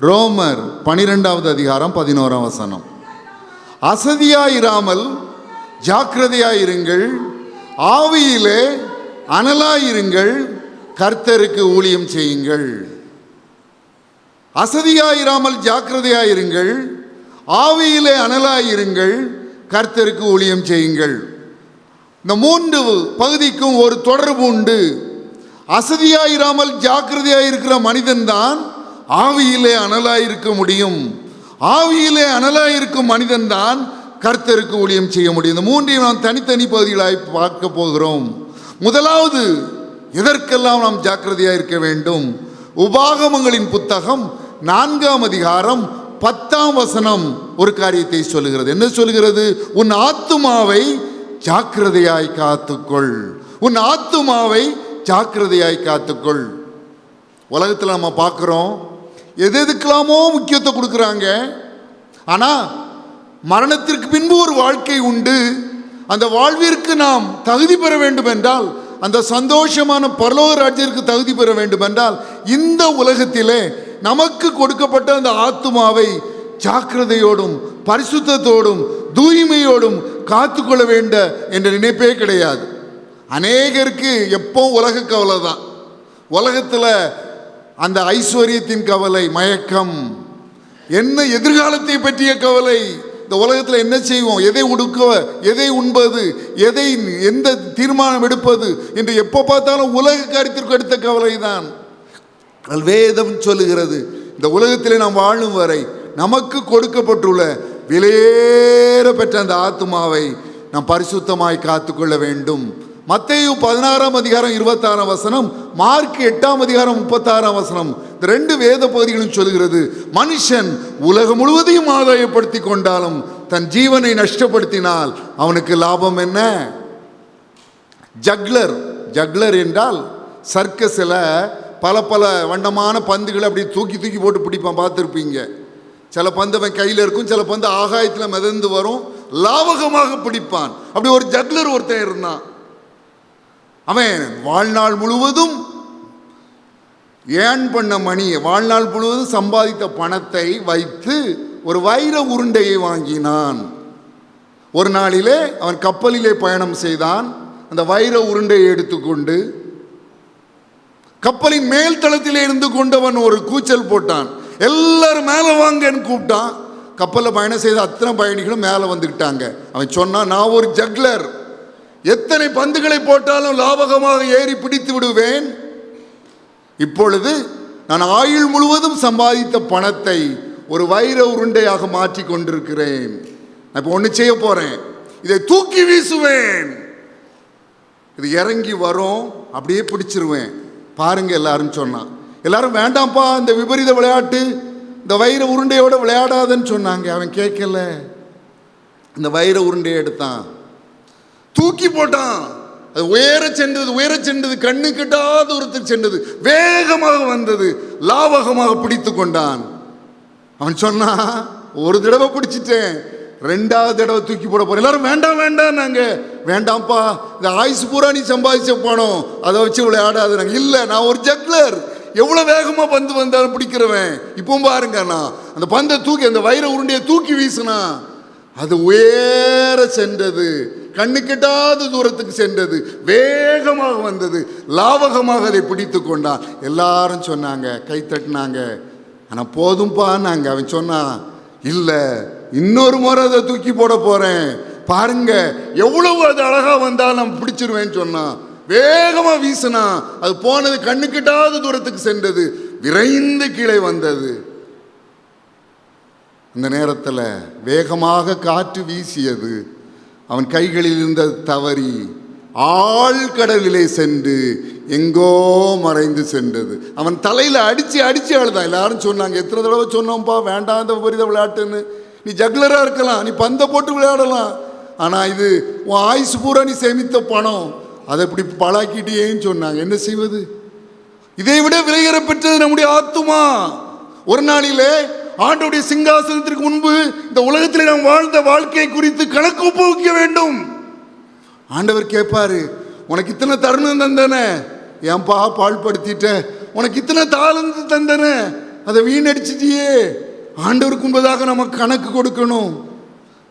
ரோமர் 12வது அதிகாரம் 11ஆம் வசனம். அசதியாயிராமல் ஜாக்கிரதையாயிருங்கள், ஆவியிலே அனலாயிருங்கள், கர்த்தருக்கு ஊழியம் செய்யுங்கள். அசதியாயிராமல் ஜாக்கிரதையாயிருங்கள், ஆவியிலே அனலாயிருங்கள், கர்த்தருக்கு ஊழியம் செய்யுங்கள். இந்த மூன்று பகுதிக்கும் ஒரு தொடர்பு உண்டு. அசதியாயிராமல் ஜாக்கிரதையாயிருக்கிற மனிதன்தான் ஆவியிலே அனலாயிருக்க முடியும். ஆவியிலே அனலாயிருக்கும் மனிதன்தான் கர்த்தருக்கு ஊழியம் செய்ய முடியும். இந்த மூன்றையும் நாம் தனித்தனி பகுதிகளாய் பார்க்க போகிறோம். முதலாவது, எதற்கெல்லாம் நாம் ஜாக்கிரதையாக இருக்க வேண்டும்? உபாகமங்களின் புத்தகம் 4ஆம் அதிகாரம் 10ஆம் வசனம் ஒரு காரியத்தை சொல்லுகிறது. என்ன சொல்லுகிறது? உன் ஆத்துமாவை ஜாக்கிரதையாய் காத்துக்கொள். உன் ஆத்துமாவை ஜாக்கிரதையாய் காத்துக்கொள். உலகத்தில் நம்ம பார்க்குறோம், எதுக்கெல்லாமோ முக்கியத்துவம் கொடுக்குறாங்க. ஆனால் மரணத்திற்கு பின்பு ஒரு வாழ்க்கை உண்டு. அந்த வாழ்விற்கு நாம் தகுதி பெற வேண்டும் என்றால், அந்த சந்தோஷமான பரலோக ராஜ்யத்திற்கு தகுதி பெற வேண்டும் என்றால், இந்த உலகத்திலே நமக்கு கொடுக்கப்பட்ட அந்த ஆத்துமாவை ஜாக்கிரதையோடும் பரிசுத்தத்தோடும் தூய்மையோடும் காத்துக்கொள்ள வேண்ட என்ற நினைப்பே கிடையாது. அநேகருக்கு எப்போ உலக கவலை தான். உலகத்தில் அந்த ஐஸ்வர்யத்தின் கவலை, மயக்கம், என்ன எதிர்காலத்தை பற்றிய கவலை. இந்த உலகத்தில் என்ன செய்வோம், எதை உடுக்க, எதை உண்பது, எதை எந்த தீர்மானம் எடுப்பது என்று எப்போ பார்த்தாலும் உலக காரியத்திற்கு எடுத்த கவலை தான். வேதம் சொல்லுகிறது, இந்த உலகத்திலே நாம் வாழும் வரை நமக்கு கொடுக்கப்பட்டுள்ள விலையேற பெற்ற அந்த ஆத்துமாவை நாம் பரிசுத்தமாய் காத்துக்கொள்ள வேண்டும். மத்தேயு 16ஆம் அதிகாரம் 26ஆம் வசனம், மார்க் 8ஆம் அதிகாரம் 36ஆம் வசனம், இந்த 2 வேத பகுதிகளும் சொல்கிறது, மனுஷன் உலகம் முழுவதையும் ஆதாயப்படுத்தி கொண்டாலும் தன் ஜீவனை நஷ்டப்படுத்தினால் அவனுக்கு லாபம் என்ன? ஜக்லர், ஜக்லர் என்றால் சர்க்கஸில் பல பல வண்ணமான பந்துகளை அப்படி தூக்கி தூக்கி போட்டு பிடிப்பான், பார்த்துருப்பீங்க. சில பந்து அவன் கையில் இருக்கும், சில பந்து ஆகாயத்தில் மிதந்து வரும், லாவகமாக பிடிப்பான். அப்படி ஒரு ஜக்லர் ஒருத்தன் இருந்தான். அவன் வாழ்நாள் முழுவதும் ஏன் பண்ண மணியை, வாழ்நாள் முழுவதும் சம்பாதித்த பணத்தை வைத்து ஒரு வைர உருண்டையை வாங்கினான். ஒரு நாளிலே அவன் கப்பலிலே பயணம் செய்தான். அந்த வைர உருண்டையை எடுத்துக்கொண்டு கப்பலின் மேல் தளத்திலே இருந்து கொண்டவன் ஒரு கூச்சல் போட்டான். எல்லாரும் மேலே வாங்கன்னு கூப்பிட்டான். கப்பலில் பயணம் செய்த அத்தனை பயணிகளும் மேலே வந்துக்கிட்டாங்க. அவன் சொன்னான், நான் ஒரு ஜக்லர், எத்தனை பந்துகளை போட்டாலும் லாபகமாக ஏறி பிடித்து விடுவேன். இப்பொழுது நான் ஆயுள் முழுவதும் சம்பாதித்த பணத்தை ஒரு வைர உருண்டையாக மாற்றி கொண்டிருக்கிறேன். நான் இப்போ ஒன்று செய்ய போறேன், இதை தூக்கி வீசுவேன். இது இறங்கி வரும், அப்படியே பிடிச்சிருவேன் பாருங்க எல்லாரும் சொன்னான். எல்லாரும் வேண்டாம்ப்பா, இந்த விபரீத விளையாட்டு, இந்த வைர உருண்டையோட விளையாடாதன்னு சொன்னாங்க. அவன் கேட்கல. இந்த வைர உருண்டையை எடுத்தான், தூக்கி போட்டான். அது உயர சென்றது, உயர சென்றது, கண்ணு கெட்டாத தூரத்துக்கு சென்றது, வேகமாக வந்தது, லாவகமாக பிடித்து கொண்டான். அவன் சொன்னான், ஒரு தடவை பிடிச்சிட்டேன், 2வது தடவை தூக்கி போட போறேன். எல்லாரும் வேண்டாம் வேண்டாம், நாங்க வேண்டாம்ப்பா, இந்த ஆயுசு பூரா நீ சம்பாதிச்ச பணம், அதை வச்சு விளையாடாது. நாங்கள் இல்லை, நான் ஒரு ஜக்லர், எவ்வளவு வேகமா பந்து வந்தாலும் பிடிக்கிறவன். இப்போ பாருங்க, நான் அந்த பந்தை தூக்கி, அந்த வைர உருண்டையை தூக்கி வீசினா அது உயர சென்றது, கண்ணு கெட்டாத தூரத்துக்கு சென்றது, வேகமாக வந்தது, லாவகமாக அதை பிடித்து கொண்டான். எல்லாரும் சொன்னாங்க, கை தட்டினாங்க. ஆனால் போதும்பா நாங்க. அவன் சொன்னான், இல்லை, இன்னொரு முறை அதை தூக்கி போட போறேன், பாருங்க எவ்வளவு அது அழகா வந்தால் நான் பிடிச்சிருவேன்னு சொன்னான். வேகமா வீசினா அது போனது, கண்ணு கெட்டாத தூரத்துக்கு சென்றது, விரைந்து கீழே வந்தது. அந்த நேரத்தில் வேகமாக காற்று வீசியது, அவன் கைகளில் இருந்த தவறி ஆழ்கடலிலே சென்று எங்கோ மறைந்து சென்றது. அவன் தலையில் அடிச்சு அடிச்சு அழுதான். எல்லாரும் சொன்னாங்க, எத்தனை தடவை சொன்னோம்ப்பா வேண்டாம் இந்த விபரீத விளையாட்டுன்னு, நீ ஜக்லரா இருக்கலாம், நீ பந்தை போட்டு விளையாடலாம், ஆனால் இது உன் ஆயுசு பூரா நீ சேமித்த பணம், அதை இப்படி பழாக்கிட்டேன்னு சொன்னாங்க. என்ன செய்வது? இதை விட விலையேற பெற்றது நம்முடைய ஆத்துமா. ஒரு நாளிலே ஆண்டவருடைய சிங்காசனத்திற்கு முன்பு இந்த உலகத்தில் நாம் வாழ்ந்த வாழ்க்கை குறித்து கணக்கு ஒப்புவிக்க வேண்டும். ஆண்டவர் கேட்பாரு, உனக்கு இத்தனை தருணம் தந்தன, ஏன்பா பாழ்படுத்திட்ட, உனக்கு இத்தனை தாளந்து தந்தன, அதை வீணடிச்சிட்டியே. ஆண்டவருக்கு முன்பதாக நமக்கு கணக்கு கொடுக்கணும்.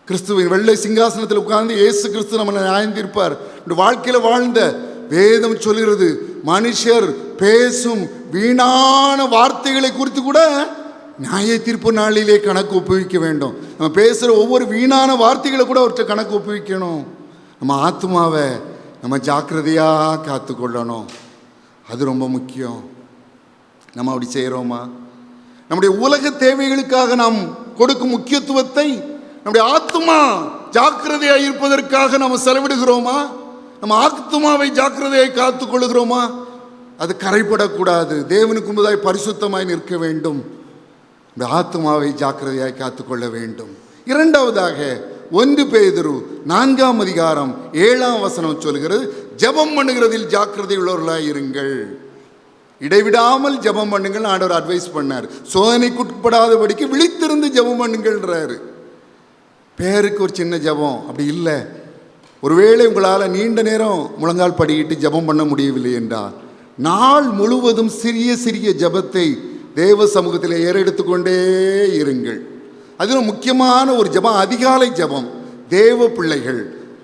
கிறிஸ்துவின் வெள்ளை சிங்காசனத்தில் உட்கார்ந்து இயேசு கிறிஸ்து நம்ம நியாயம் தீர்ப்பார். இந்த வாழ்க்கையில் வாழ்ந்த வேதம் சொல்கிறது, மனுஷர் பேசும் வீணான வார்த்தைகளை குறித்து கூட நியாய தீர்ப்பு நாளிலே கணக்கு ஒப்புவிக்க வேண்டும். நம்ம பேசுகிற ஒவ்வொரு வீணான வார்த்தைகளை கூட அவர்கிட்ட கணக்கு ஒப்புவிக்கணும். நம்ம ஆத்மாவை நம்ம ஜாக்கிரதையாக காத்துக்கொள்ளணும். அது ரொம்ப முக்கியம். நம்ம அப்படி செய்கிறோமா? நம்முடைய உலக தேவைகளுக்காக நாம் கொடுக்கும் முக்கியத்துவத்தை நம்முடைய ஆத்மா ஜாக்கிரதையாக இருப்பதற்காக நம்ம செலவிடுகிறோமா? நம்ம ஆத்மாவை ஜாக்கிரதையை காத்து கொள்ளுகிறோமா? அது கரைப்படக்கூடாது. தேவனுக்கு முன்பதாய் பரிசுத்தமாய் நிற்க வேண்டும். இந்த ஆத்மாவை ஜாக்கிரதையாய் காத்துக்கொள்ள வேண்டும். இரண்டாவதாக 1 பேதுரு 4ஆம் அதிகாரம் 7ஆம் வசனம் சொல்கிறது, ஜெபம் பண்ணுகிறதில் ஜாக்கிரதை உள்ளவர்களாய் இருங்கள். இடைவிடாமல் ஜெபம் பண்ணுங்கள் ஆண்டவர் அட்வைஸ் பண்ணார். சோதனைக்குட்படாதபடிக்கு விழித்திருந்து ஜெபம் பண்ணுங்கள்ன்றாரு. பேருக்கு ஒரு சின்ன ஜெபம் அப்படி இல்லை. ஒருவேளை உங்களால் நீண்ட நேரம் முழங்கால் படிக்கிட்டு ஜெபம் பண்ண முடியவில்லை என்றால் நாள் முழுவதும் சிறிய சிறிய ஜெபத்தை தேவ சமூகத்தில் ஏறெடுத்துக்கொண்டே இருங்கள். அதில் முக்கியமான ஒரு ஜெபம் அதிகாலை ஜெபம். தேவ பிள்ளைகள்,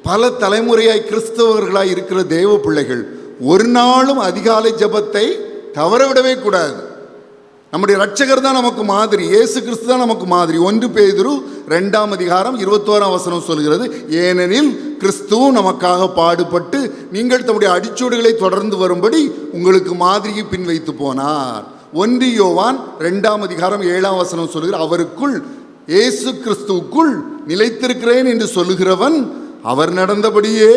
பல தலைமுறையாய் கிறிஸ்தவர்களாய் இருக்கிற தேவ பிள்ளைகள் ஒரு நாளும் அதிகாலை ஜெபத்தை தவறவிடவே கூடாது. நம்முடைய இரட்சகர் தான் நமக்கு மாதிரி, இயேசு கிறிஸ்து தான் நமக்கு மாதிரி. 1 பேதுரு 2ஆம் அதிகாரம் 21ஆம் வசனம் சொல்கிறது, ஏனெனில் கிறிஸ்து நமக்காக பாடுபட்டு நீங்கள் தம்முடைய அடிச்சூடுகளை தொடர்ந்து வரும்படி உங்களுக்கு மாதிரியை பின் வைத்து போனார். 1 யோவான் 2ஆம் அதிகாரம் 7ஆம் வசனம் சொல்கிறது, அவருக்குள் இயேசு கிறிஸ்துவுக்குள் நிலைத்திருக்கிறேன் என்று சொல்லுகிறவன் அவர் நடந்தபடியே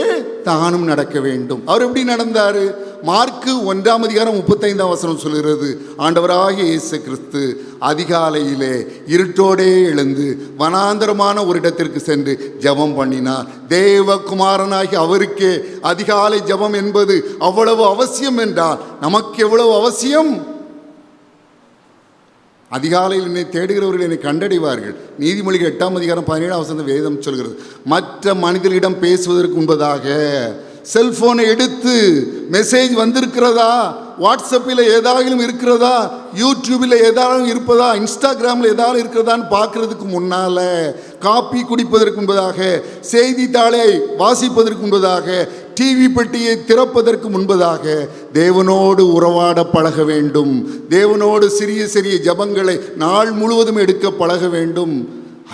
தானும் நடக்க வேண்டும். அவர் எப்படி நடந்தாரு? மார்க்கு 1ஆம் அதிகாரம் 35ஆம் வசனம் சொல்கிறது, ஆண்டவராகிய இயேசு கிறிஸ்து அதிகாலையிலே இருட்டோடே எழுந்து வனாந்தரமான ஒரு இடத்திற்கு சென்று ஜெபம் பண்ணினார். தேவகுமாரனாகி அவருக்கே அதிகாலை ஜெபம் என்பது அவ்வளவு அவசியம் என்றால் நமக்கு எவ்வளவு அவசியம்? அதிகாலையில் என்னை தேடுகிறவர்கள் என்னை கண்டடைவார்கள். நீதிமொழிகள் 8ஆம் அதிகாரம் 17ஆம் வசனம் வேதம் சொல்கிறது, மற்ற மனிதர்களிடம் பேசுவதற்கு முன்பதாக செல்போனை எடுத்து மெசேஜ் வந்திருக்கிறதா, வாட்ஸ்அப்பில் ஏதாவது இருக்கிறதா, யூடியூபில் ஏதாவது இருப்பதா, இன்ஸ்டாகிராமில் ஏதாவது இருக்கிறதான்னு பார்க்கறதுக்கு முன்னால், காப்பி குடிப்பதற்கு முன்பதாக, செய்தித்தாளை வாசிப்பதற்கு முன்பதாக, டிவி பெட்டியை திறப்பதற்கு முன்பதாக தேவனோடு உறவாட பழக வேண்டும். தேவனோடு சிறிய சிறிய ஜபங்களை நாள் முழுவதும் எடுக்க பழக வேண்டும்.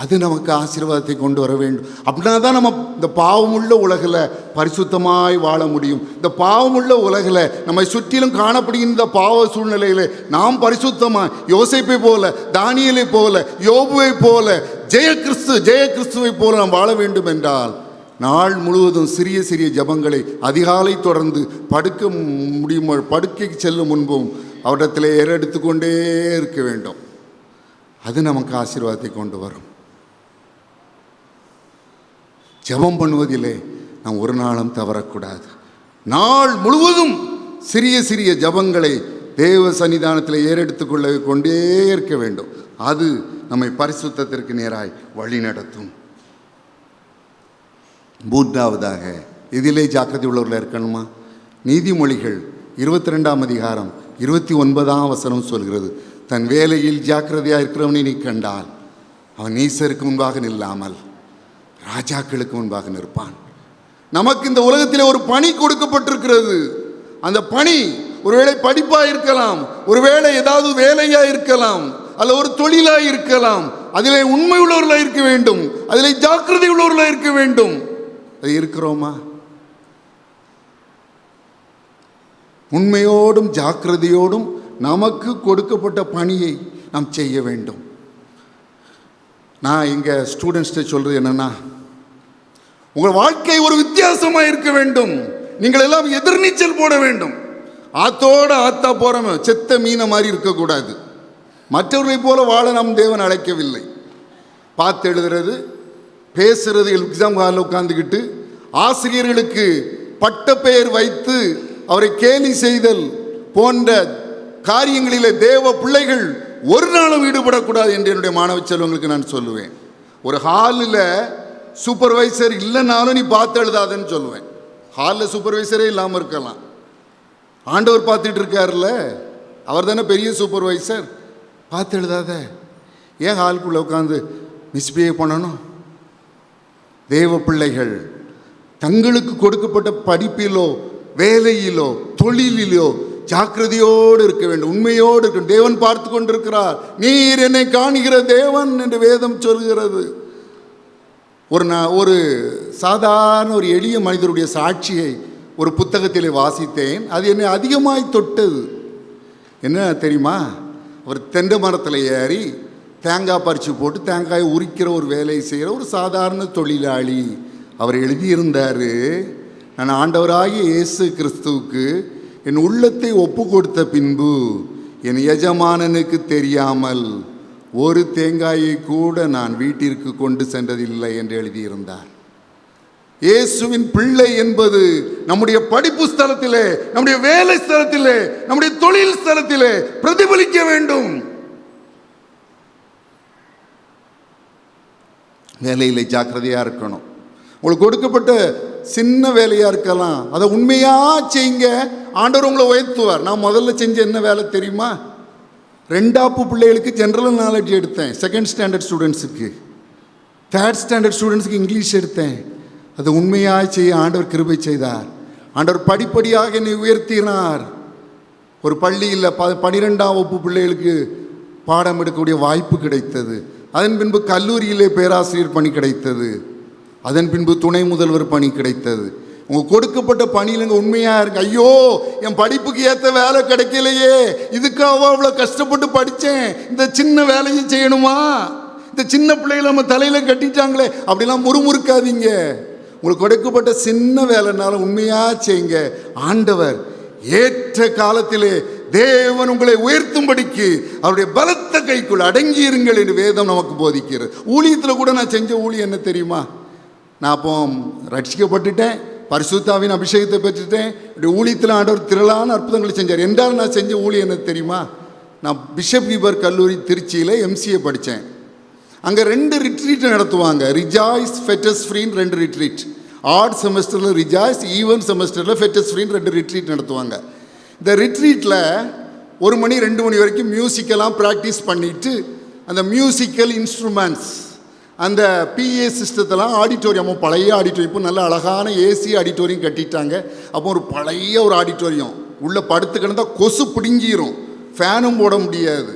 அது நமக்கு ஆசீர்வாதத்தை கொண்டு வர வேண்டும். அப்படின்னா தான் நம்ம இந்த பாவமுள்ள உலகில் பரிசுத்தமாய் வாழ முடியும். இந்த பாவமுள்ள உலகில் நம்மை சுற்றிலும் காணப்படுகின்ற பாவ சூழ்நிலையில் நாம் பரிசுத்தமாய் யோசேப்பை போல, தானியேலை போல, யோபுவை போல, ஜெய கிறிஸ்துவை போல நாம் வாழ வேண்டும் என்றால் நாள் முழுவதும் சிறிய சிறிய ஜபங்களை அதிகாலை தொடர்ந்து படுக்கைக்கு செல்லும் முன்பும் அவரிடத்தில் ஏறெடுத்துக்கொண்டே இருக்க வேண்டும். அது நமக்கு ஆசீர்வாதத்தை கொண்டு வரும். ஜெபம் பண்ணுவதிலே நாம் ஒரு நாளும் தவறக்கூடாது. நாள் முழுவதும் சிறிய சிறிய ஜபங்களை தேவ சன்னிதானத்தில் ஏறெடுத்துக்கொள்ள கொண்டே இருக்க வேண்டும். அது நம்மை பரிசுத்தத்திற்கு நேராய் வழி நடத்தும். மூன்றாவதாக இதிலே ஜாக்கிரதை உள்ளவர்கள் இருக்கணுமா? நீதிமொழிகள் 22ஆம் அதிகாரம் 29ஆம் வசனம் சொல்கிறது, தன் வேலையில் ஜாக்கிரதையாக இருக்கிறவனை நீ கண்டால் அவன் நீசருக்கு முன்பாக நில்லாமல் ராஜாக்களுக்கு முன்பாக நிற்பான். நமக்கு இந்த உலகத்தில் ஒரு பணி கொடுக்கப்பட்டிருக்கிறது. அந்த பணி ஒருவேளை படிப்பாக இருக்கலாம், ஒருவேளை ஏதாவது வேலையாக இருக்கலாம், அல்ல ஒரு தொழிலாக இருக்கலாம். அதிலே உண்மை உள்ளவர்களாக இருக்க வேண்டும், அதிலே ஜாக்கிரதை உள்ளவர்களாக இருக்க வேண்டும். அது இருக்கிறோமா? உண்மையோடும் ஜாக்கிரதையோடும் நமக்கு கொடுக்கப்பட்ட பணியை நாம் செய்ய வேண்டும். நான் இங்கே ஸ்டூடெண்ட்ஸ்கிட்ட சொல்கிறது என்னென்னா, உங்கள் வாழ்க்கை ஒரு வித்தியாசமாக இருக்க வேண்டும். நீங்கள் எல்லாம் எதிர்நீச்சல் போட வேண்டும். ஆத்தோட ஆத்தா போகிறோம், செத்த மீனை மாதிரி இருக்கக்கூடாது. மற்றவர்களை போல வாழ நம் தேவன் அழைக்கவில்லை. பார்த்து எழுதுறது, பேசுறது, எக்ஸாம் ஹாலில் உட்காந்துக்கிட்டு ஆசிரியர்களுக்கு பட்ட பெயர் வைத்து அவரை கேலி செய்தல் போன்ற காரியங்களிலே தேவ பிள்ளைகள் ஒரு நாளும் ஈடுபடக்கூடாது என்று என்னுடைய மாணவ செல்வங்களுக்கு நான் சொல்லுவேன். ஒரு ஹாலில் சூப்பர்வைசர் இல்லைனாலும் நீ பார்த்து எழுதாதன்னு சொல்லுவேன். ஹாலில் சூப்பர்வைசரே இல்லாமல் இருக்கலாம். ஆண்டவர் பார்த்துட்டு இருக்காருல்ல, அவர் தானே பெரிய சூப்பர்வைசர். பார்த்து எழுதாத. ஏன் ஹாலுக்குள்ளே உட்காந்து மிஸ்பிஹேவ் பண்ணணும்? தேவ பிள்ளைகள் தங்களுக்கு கொடுக்கப்பட்ட படிப்பிலோ வேலையிலோ தொழிலிலோ ஜாக்கிரதையோடு இருக்க வேண்டும், உண்மையோடு இருக்க. தேவன் பார்த்து கொண்டிருக்கிறார். நீர் என்னை காணுகிற தேவன் என்று வேதம் சொல்கிறது. ஒரு சாதாரண ஒரு எளிய மனிதருடைய சாட்சியை ஒரு புத்தகத்திலே வாசித்தேன். அது என்னை அதிகமாய் தொட்டது. என்ன தெரியுமா? அவர் தென்னை மரத்தில் ஏறி தேங்காய் பறித்து போட்டு தேங்காயை உரிக்கிற ஒரு வேலையை செய்கிற ஒரு சாதாரண தொழிலாளி. அவர் எழுதியிருந்தார், நான் ஆண்டவராகிய இயேசு கிறிஸ்துவுக்கு என் உள்ளத்தை ஒப்பு கொடுத்த பின்பு என் எஜமானனுக்கு தெரியாமல் ஒரு தேங்காயை கூட நான் வீட்டிற்கு கொண்டு சென்றதில்லை என்று எழுதியிருந்தார். இயேசுவின் பிள்ளை என்பது நம்முடைய படிப்பு ஸ்தலத்திலே, நம்முடைய வேலை ஸ்தலத்திலே, நம்முடைய தொழில் ஸ்தலத்திலே பிரதிபலிக்க வேண்டும். வேலையில ஜாக்கிரதையா இருக்கணும். உங்களுக்கு கொடுக்கப்பட்ட சின்ன வேலையா இருக்கலாம், அதை உண்மையா செய்யுங்க, ஆண்டவர் உங்களை உயர்த்துவார். நான் முதல்ல செஞ்ச என்ன வேலை தெரியுமா? 2ஆப்பு பிள்ளைகளுக்கு ஜென்ரல் நாலேஜ் எடுத்தேன், 2nd ஸ்டாண்டர்ட் ஸ்டூடெண்ட்ஸுக்கு. 3rd ஸ்டாண்டர்ட் ஸ்டூடெண்ட்ஸுக்கு இங்கிலீஷ் எடுத்தேன். அதை உண்மையாக செய்ய ஆண்டவர் கிருபை செய்தார். ஆண்டவர் படிப்படியாக என்னை உயர்த்தினார். ஒரு பள்ளியில் 12ஆம் வகுப்பு பிள்ளைகளுக்கு பாடம் எடுக்கக்கூடிய வாய்ப்பு கிடைத்தது. அதன் பின்பு கல்லூரியிலே பேராசிரியர் பணி கிடைத்தது. அதன் பின்பு துணை முதல்வர் பணி கிடைத்தது. உங்கள் கொடுக்கப்பட்ட பணியில் உண்மையாக இருக்கு. ஐயோ, என் படிப்புக்கு ஏற்ற வேலை கிடைக்கலையே, இதுக்காக அவ்வளோ கஷ்டப்பட்டு படித்தேன், இந்த சின்ன வேலையை செய்யணுமா, இந்த சின்ன பிள்ளைகளை நம்ம தலையில் கட்டிட்டாங்களே, அப்படிலாம் முறுமுறுக்காதீங்க. உங்களுக்கு கொடுக்கப்பட்ட சின்ன வேலைனாலும் உண்மையாக செய்யுங்க. ஆண்டவர் ஏற்ற காலத்திலே தேவன் உங்களை உயர்த்தும்படிக்கு அவருடைய பலத்த கைக்குள் அடங்கி இருங்கள் என்று வேதம் நமக்கு போதிக்கிறது. ஊழியத்தில் கூட நான் செஞ்ச ஊழியம் என்ன தெரியுமா? நான் அப்போ ரட்சிக்கப்பட்டுட்டேன், பரிசுத்தாவின் அபிஷேகத்தை பெற்றுட்டேன். ஊழியத்தில் ஆண்டவர் திரளான அற்புதங்களை செஞ்சார். என்றால் நான் செஞ்ச ஊழியம் என்ன தெரியுமா? நான் பிஷப் வீபர் கல்லூரி திருச்சியில் MCA படித்தேன். அங்கே 2 ரிட்ரீட் நடத்துவாங்க. ரிஜாய்ஸ் ஃபெட்டஸ் ஃப்ரீன்னு 2 ரிட்ரீட். ஆட் செமஸ்டரில் ரிஜாய்ஸ், ஈவன் செமஸ்டரில் ஃபெட்டஸ் ஃப்ரீன்னு 2 ரிட்ரீட் நடத்துவாங்க. இந்த ரிட்ரீட்டில் 1 மணி 2 மணி வரைக்கும் மியூசிக்கெல்லாம் ப்ராக்டிஸ் பண்ணிவிட்டு அந்த மியூசிக்கல் இன்ஸ்ட்ருமெண்ட்ஸ், அந்த PA சிஸ்டத்தெல்லாம் ஆடிட்டோரியம், பழைய ஆடிட்டோரியம், இப்போ நல்ல அழகான AC ஆடிட்டோரியம் கட்டிட்டாங்க. அப்போ ஒரு பழைய ஒரு ஆடிட்டோரியம், உள்ளே படுத்து கிடந்தால் கொசு பிடுங்கிரும், ஃபேனும் போட முடியாது.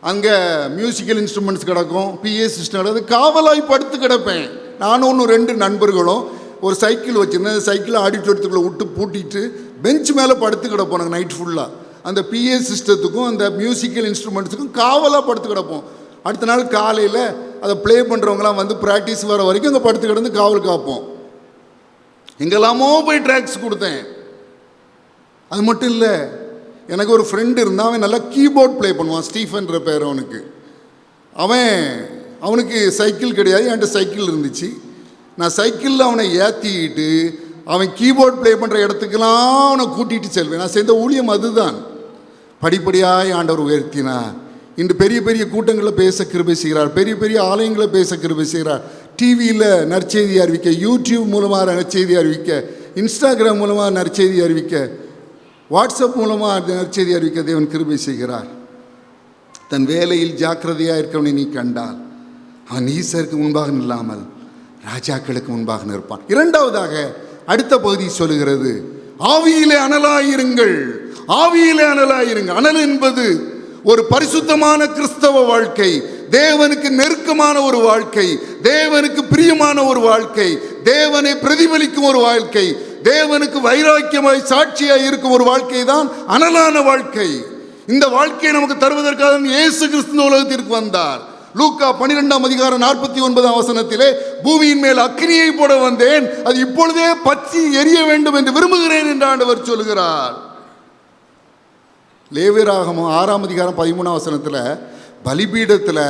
அங்கே மியூசிக்கல் இன்ஸ்ட்ருமெண்ட்ஸ் கிடக்கும், PA சிஸ்டம் கிடக்குது. காவலாய் படுத்து கிடப்பேன். நானும் 1-2 நண்பர்களும் ஒரு சைக்கிள் வச்சுருந்தேன். அந்த சைக்கிளை ஆடிட்டோரியத்துக்குள்ளே விட்டு பூட்டிட்டு பெஞ்ச் மேலே படுத்து கிடப்போம். நாங்கள் நைட் ஃபுல்லாக அந்த PA சிஸ்டத்துக்கும் அந்த மியூசிக்கல் இன்ஸ்ட்ருமெண்ட்ஸுக்கும் காவலாக படுத்து கிடப்போம். அடுத்த நாள் காலையில் அதை ப்ளே பண்ணுறவங்களாம் வந்து ப்ராக்டிஸ் வர வரைக்கும் அங்கே படுத்து கிடந்து காவல் காப்போம். எங்கெல்லாமோ போய் ட்ராக்ஸ் கொடுத்தேன். அது மட்டும் இல்லை, எனக்கு ஒரு ஃப்ரெண்டு இருந்தான். அவன் நல்லா கீபோர்ட் ப்ளே பண்ணுவான், ஸ்டீஃபன்ற பேர் அவனுக்கு. அவனுக்கு சைக்கிள் கிடையாது, என்கிட்ட சைக்கிள் இருந்துச்சு. நான் சைக்கிளில் அவனை ஏற்றிக்கிட்டு அவன் கீபோர்ட் ப்ளே பண்ணுற இடத்துக்கெல்லாம் அவனை கூட்டிகிட்டு செல்வேன். நான் செய்த ஊழியம் அதுதான். படிப்படியாக ஆண்டவர் உயர்த்தினார். இன்று பெரிய பெரிய கூட்டங்களில் பேச கிருபை செய்கிறார், பெரிய பெரிய ஆலயங்களில் பேச கிருபை செய்கிறார். டிவியில் நற்செய்தி அறிவிக்க, யூடியூப் மூலமாக நற்செய்தி அறிவிக்க, இன்ஸ்டாகிராம் மூலமாக நற்செய்தி அறிவிக்க, வாட்ஸ்அப் மூலமாக நற்செய்தி அறிவிக்க தேவன் கிருபை செய்கிறார். தன் வேலையில் ஜாக்கிரதையாக இருக்கவனை நீ கண்டால் அவன் ஈசருக்கு முன்பாக நில்லாமல் ராஜாக்களுக்கு முன்பாக நிற்பான். 2வதாக அடுத்த பகுதி சொல்லுகிறது, ஆவியிலே அனலாயிருங்கள். ஆவியிலே அனலாயிருங்கள். அனல் என்பது ஒரு பரிசுத்தமான கிறிஸ்தவ வாழ்க்கை, தேவனுக்கு நெருக்கமான ஒரு வாழ்க்கை, தேவனுக்கு பிரியமான ஒரு வாழ்க்கை, தேவனை பிரதிபலிக்கும் ஒரு வாழ்க்கை, தேவனுக்கு வைராக்கியமாய் சாட்சியாய் இருக்கும் ஒரு வாழ்க்கை தான் அனலான வாழ்க்கை. இந்த வாழ்க்கையை நமக்கு தருவதற்காக இயேசு கிறிஸ்து உலகத்திற்கு வந்தார். லூக்கா 12ஆம் அதிகாரம் 49ஆம் வசனத்திலே, பூமியின் மேல் அக்கினியை போட வந்தேன், அது இப்பொழுதே பற்றி எரிய வேண்டும் என்று விரும்புகிறேன் என்று ஆண்டவர் சொல்கிறார். லேவியராகமம் 6ஆம் அதிகாரம் 13ஆம் வசனத்தில், பலிபீடத்தில்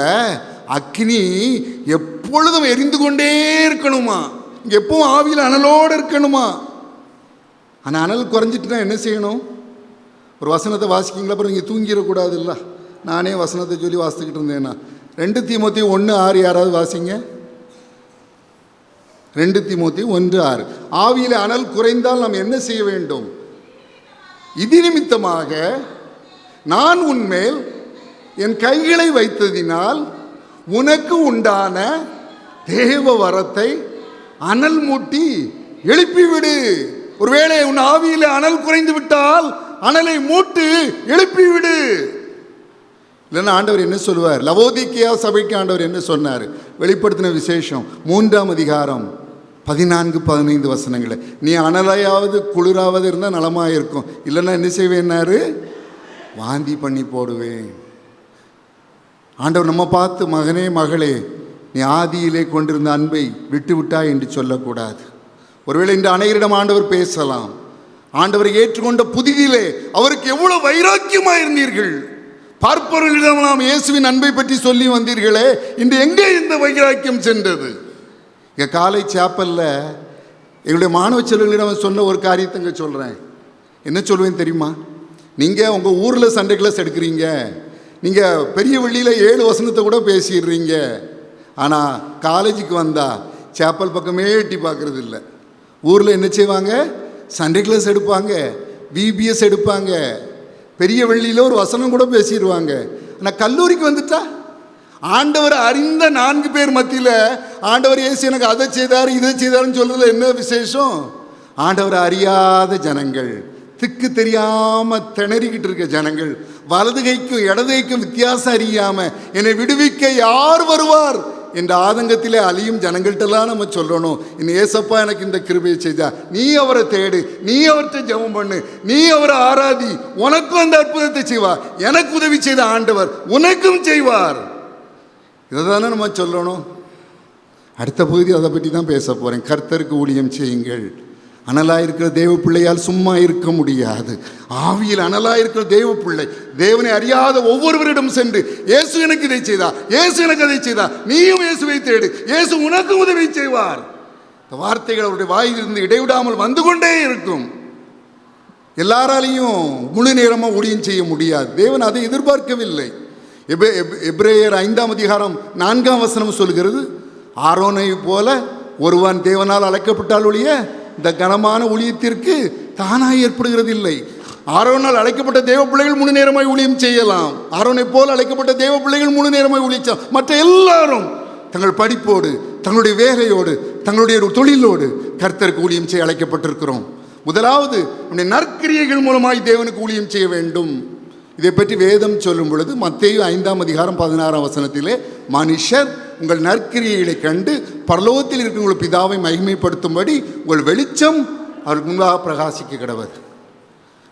அக்கினி எப்பொழுதும் எரிந்து கொண்டே இருக்கணுமா, இங்கே எப்பவும் ஆவியில் அனலோடு இருக்கணுமா. ஆனால் அனல் குறைஞ்சிட்டுனா என்ன செய்யணும்? ஒரு வசனத்தை வாசிக்கிங்களா, அப்புறம் நீங்கள் தூங்கிடக்கூடாது. இல்லை, நானே வசனத்தை சொல்லி வாசித்துக்கிட்டு இருந்தேன்னா 2 தீமோத்தேயு 1:6 யாராவது வாசிங்க. 2 தீமோத்தேயு 1:6. ஆவியில் அனல் குறைந்தால் நாம் என்ன செய்ய வேண்டும்? இது நிமித்தமாக நான் உன்மேல் என் கைகளை வைத்ததினால் உனக்கு உண்டான தேவ வரத்தை அனல் மூட்டி எழுப்பிவிடு. ஒருவேளை உன் ஆவியில் அனல் குறைந்து விட்டால் அனலை மூட்டு எழுப்பிவிடு. இல்லைன்னா ஆண்டவர் என்ன சொல்லுவார்? லவோதிக்கேயா சபைக்கு ஆண்டவர் என்ன சொன்னார்? வெளிப்படுத்தின விசேஷம் 3ஆம் அதிகாரம் 14-15 வசனங்களை. நீ அனலையாவது குளிராவது இருந்தால் நலமாக இருக்கும், இல்லைன்னா என்ன செய்வேன்னாரு, வாந்தி பண்ணி போடுவேன். ஆண்டவர் நம்ம பார்த்து, மகனே மகளே, நீ ஆதியிலே கொண்டிருந்த அன்பை விட்டு விட்டாய் என்று சொல்லக்கூடாது. ஒருவேளை இந்த அனைவரிடம் ஆண்டவர் பேசலாம். ஆண்டவரை ஏற்றுக்கொண்ட புதிதிலே அவருக்கு எவ்வளவு வைராக்கியமாக இருந்தீர்கள். பார்ப்பவர்களிடம் நாம் இயேசுவின் அன்பை பற்றி சொல்லி வந்தீர்களே, இன்று எங்கே இந்த வைராக்கியம் சென்றது? இங்கே காலை சாப்பல்ல எங்களுடைய மாணவ செல்வங்களிடம் சொன்ன ஒரு காரியத்தை இங்கே சொல்கிறேன். என்ன சொல்லுவேன் தெரியுமா? நீங்கள் உங்கள் ஊரில் சண்டே கிளாஸ் எடுக்கிறீங்க, நீங்கள் பெரிய வெள்ளியில் 7 வசனத்தை கூட பேசிடுறீங்க. ஆனால் காலேஜுக்கு வந்தால் சாப்பல் பக்கமே எட்டி பார்க்குறது இல்லை. ஊரில் என்ன செய்வாங்க? சண்டே கிளாஸ் எடுப்பாங்க, விபிஎஸ் எடுப்பாங்க, பெரிய வெள்ளியில் ஒரு வசனம் கூட பேசிடுவாங்க. ஆனால் கல்லூரிக்கு வந்துட்டா ஆண்டவர் அறிந்த 4 பேர் மத்தியில் ஆண்டவர் இயேசு எனக்கு அதை செய்தார் இதை செய்தார்னு சொல்றதுல என்ன விசேஷம்? ஆண்டவர் அறியாத ஜனங்கள், திக்கு தெரியாமல் திணறிக்கிட்டு இருக்க ஜனங்கள், வலது கைக்கும் இடது கைக்கும் வித்தியாசம் அறியாமல் என்னை விடுவிக்க யார் வருவார் என்ற ஆதங்கத்திலே அழியும் ஜனங்கள்கிட்டலாம் நம்ம சொல்லணும், இன்னும் ஏசப்பா எனக்கு இந்த கிருபையை செய்தா, நீ அவரை தேடு, நீ அவர்கிட்ட ஜெபம் பண்ணு, நீ அவரை ஆராதி, உனக்கும் அந்த அற்புதத்தை செய்வார். எனக்கு உதவி செய்த ஆண்டவர் உனக்கும் செய்வார். இதை தானே நம்ம சொல்லணும். அடுத்த பகுதி அதை பற்றி தான் பேச போகிறேன். கர்த்தருக்கு ஊழியம் செய்யுங்கள். அனலாக இருக்கிற தேவ பிள்ளையால் சும்மா இருக்க முடியாது. ஆவியில் அனலாக இருக்கிற தேவ பிள்ளை தேவனை அறியாத ஒவ்வொருவரிடம் சென்று, இயேசு எனக்கு இதை செய்தா, இயேசு எனக்கு அதை செய்தா, நீயும் இயேசுவை தேடு, இயேசு உனக்கு உதவி செய்வார். இந்த வார்த்தைகள் அவருடைய வாயிலிருந்து இடைவிடாமல் வந்து கொண்டே இருக்கும். எல்லாராலையும் முழு நேரமாக ஊழியம் செய்ய முடியாது. தேவன் அதை எதிர்பார்க்கவில்லை. எபிரேயர் 5ஆம் அதிகாரம் 4ஆம் வசனம் சொல்கிறது, ஆரோனை போல ஒருவன் தேவனால் அழைக்கப்பட்டால் ஒழிய இந்த கனமான ஊழியத்திற்கு தானாக ஏற்படுகிறது இல்லை. ஆரோனால் அழைக்கப்பட்ட தேவ பிள்ளைகள் முழு நேரமாய் ஊழியம் செய்யலாம். ஆரோனை போல் அழைக்கப்பட்ட தேவ பிள்ளைகள் முழு நேரமாய் ஊழியம் செய்யலாம். மற்ற எல்லாரும் தங்கள் படிப்போடு, தங்களுடைய வேலையோடு, தங்களுடைய தொழிலோடு கர்த்தருக்கு ஊழியம் செய்ய அழைக்கப்பட்டிருக்கிறோம். முதலாவது நம்முடைய நற்கிரியைகள் மூலமாய் தேவனுக்கு ஊழியம் செய்ய வேண்டும். இதை பற்றி வேதம் சொல்லும் பொழுது மத்தேயு 5ஆம் அதிகாரம் 16ஆம் வசனத்திலே, மனுஷர் உங்கள் நற்கிரியைகளை கண்டு பரலோகத்தில் இருக்கிற உங்கள் பிதாவை மகிமைப்படுத்தும்படி உங்கள் வெளிச்சம் அவருக்கு முன்பாக பிரகாசிக்க கிடவது.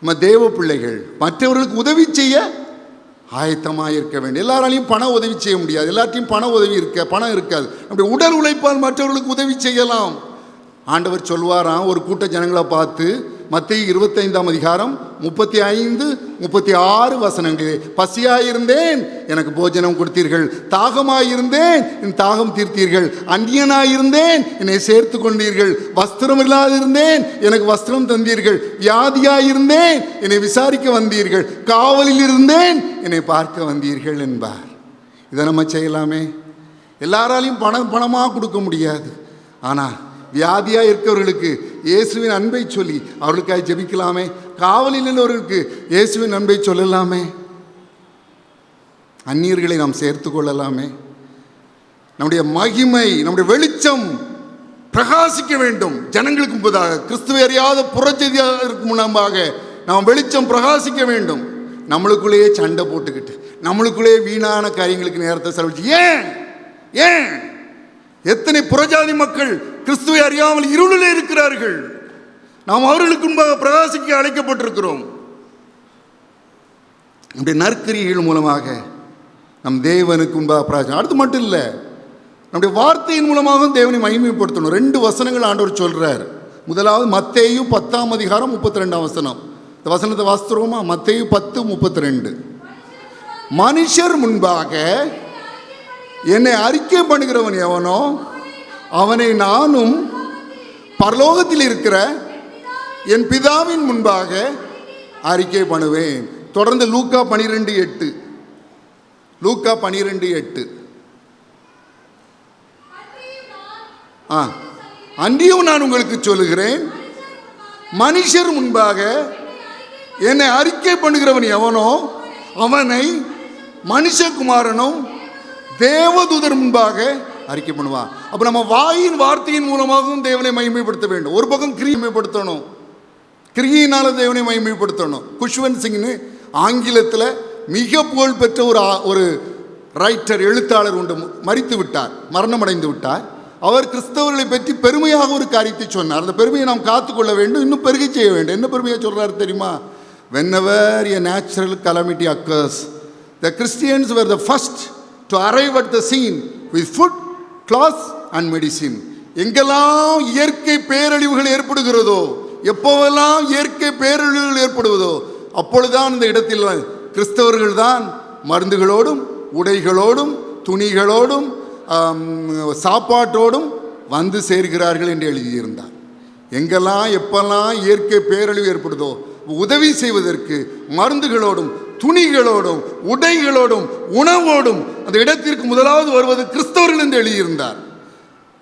நம்ம தேவ பிள்ளைகள் மற்றவர்களுக்கு உதவி செய்ய ஆயத்தமாக இருக்க வேண்டும். எல்லாராலையும் பண உதவி செய்ய முடியாது, எல்லாத்தையும் பணம் இருக்காது. அப்படி உடல் உழைப்பால் மற்றவர்களுக்கு உதவி செய்யலாம். ஆண்டவர் சொல்வாராம் ஒரு கூட்ட ஜனங்களை பார்த்து, மத்தேயு 25ஆம் அதிகாரம் 35-36 வசனங்களே, பசியாயிருந்தேன் எனக்கு போஜனம் கொடுத்தீர்கள், தாகமாயிருந்தேன் என் தாகம் தீர்த்தீர்கள், அந்நியனாயிருந்தேன் என்னை சேர்த்து கொண்டீர்கள், வஸ்திரம் இல்லாதிருந்தேன் எனக்கு வஸ்திரம் தந்தீர்கள், வியாதியாயிருந்தேன் என்னை விசாரிக்க வந்தீர்கள், காவலில் இருந்தேன் என்னை பார்க்க வந்தீர்கள் என்பார். இதை நம்ம செய்யலாமே. எல்லாராலையும் பணமாக கொடுக்க முடியாது. ஆனால் வியாதியாக இருக்கிறவர்களுக்கு இயேசுவின் அன்பை சொல்லி அவர்களுக்காக ஜெபிக்கலாமே. காவலில் உள்ளவர்களுக்கு இயேசுவின் அன்பை சொல்லலாமே. அந்நியர்களை நாம் சேர்த்து கொள்ளலாமே. நம்முடைய மகிமை, நம்முடைய வெளிச்சம் பிரகாசிக்க வேண்டும் ஜனங்களுக்கு முன்பதாக. கிறிஸ்துவை அறியாத புறச்செய்தியாருக்கு முன்பாக நாம் வெளிச்சம் பிரகாசிக்க வேண்டும். நம்மளுக்குள்ளேயே சண்டை போட்டுக்கிட்டு, நம்மளுக்குள்ளேயே வீணான காரியங்களுக்கு நேரத்தை செலவழிச்சு, ஏன் எத்தனை புறஜாதி மக்கள் கிறிஸ்துவை அறியாமல் இருளிலே இருக்கிறார்கள். நாம் அவர்களுக்கு முன்பாக பிரகாசிக்க அழைக்கப்பட்டிருக்கிறோம். நம்முடைய நற்கிரியைகள் மூலமாக நம் தேவனுக்கு முன்பாக பிரகாசம். அடுத்து மட்டும் இல்லை, நம்முடைய வார்த்தையின் மூலமாக தேவனை மகிமைப்படுத்தணும். 2 வசனங்கள் ஆண்டவர் சொல்றார். முதலாவது மத்தேயு 10ஆம் அதிகாரம் 32ஆம் வசனம். இந்த வசனத்தை வாசித்துருவோமா? மத்தேயு 10:32. மனுஷர் முன்பாக என்னை அறிக்கை பண்ணுகிறவன் எவனோ அவனை நானும் பரலோகத்தில் இருக்கிற என் பிதாவின் முன்பாக அறிக்கை பண்ணுவேன். தொடர்ந்து லூக்கா 12:8. லூக்கா 12:8. அன்றியும் நான் உங்களுக்கு சொல்லுகிறேன், மனுஷர் முன்பாக என்னை அறிக்கை பண்ணுகிறவன் எவனோ அவனை மனுஷகுமாரனும் தேவதூதர் முன்பாக அறிக்கை பண்ணுவான். அப்போ நம்ம வாயின் வார்த்தையின் மூலமாகவும் தேவனை மகிமைப்படுத்த வேண்டும். ஒரு பக்கம் கிரியமைப்படுத்தணும், கிரியினால தேவனை மகிமைப்படுத்தணும். குஷ்வந்த் சிங்னு ஆங்கிலத்தில் மிக புகழ்பெற்ற ஒரு ரைட்டர், எழுத்தாளர் உண்டு. மரித்து விட்டார், மரணமடைந்து விட்டார். அவர் கிறிஸ்தவர்களை பற்றி பெருமையாக ஒரு காரியத்தை சொன்னார். அந்த பெருமையை நாம் காத்துக்கொள்ள வேண்டும், இன்னும் பெருகை செய்ய வேண்டும். என்ன பெருமையாக சொல்கிறார் தெரியுமா? whenever a natural calamity occurs, the Christians were the first to arrive at the scene with food, cloths and medicine. எங்கெல்லாம் இயற்கை பேரழிவுகள் ஏற்படுகிறதோ, எப்போவெல்லாம் இயற்கை பேரழிவுகள் ஏற்படுவதோ, அப்பொழுதுதான் இந்த இடத்தில் கிறிஸ்தவர்கள் தான் மருந்துகளோடும் உடைகளோடும் துணிகளோடும் சாப்பாட்டோடும் வந்து சேர்கிறார்கள் என்று எழுதியிருந்தார். எங்கெல்லாம் எப்பெல்லாம் இயற்கை பேரழிவு ஏற்படுதோ உதவி செய்வதற்கு மருந்துகளோடும் துணிகளோடும் உடைகளோடும் உணவோடும் அந்த இடத்திற்கு முதலாவது வருவது கிறிஸ்தவர்கள் என்று எழுதியிருந்தார்.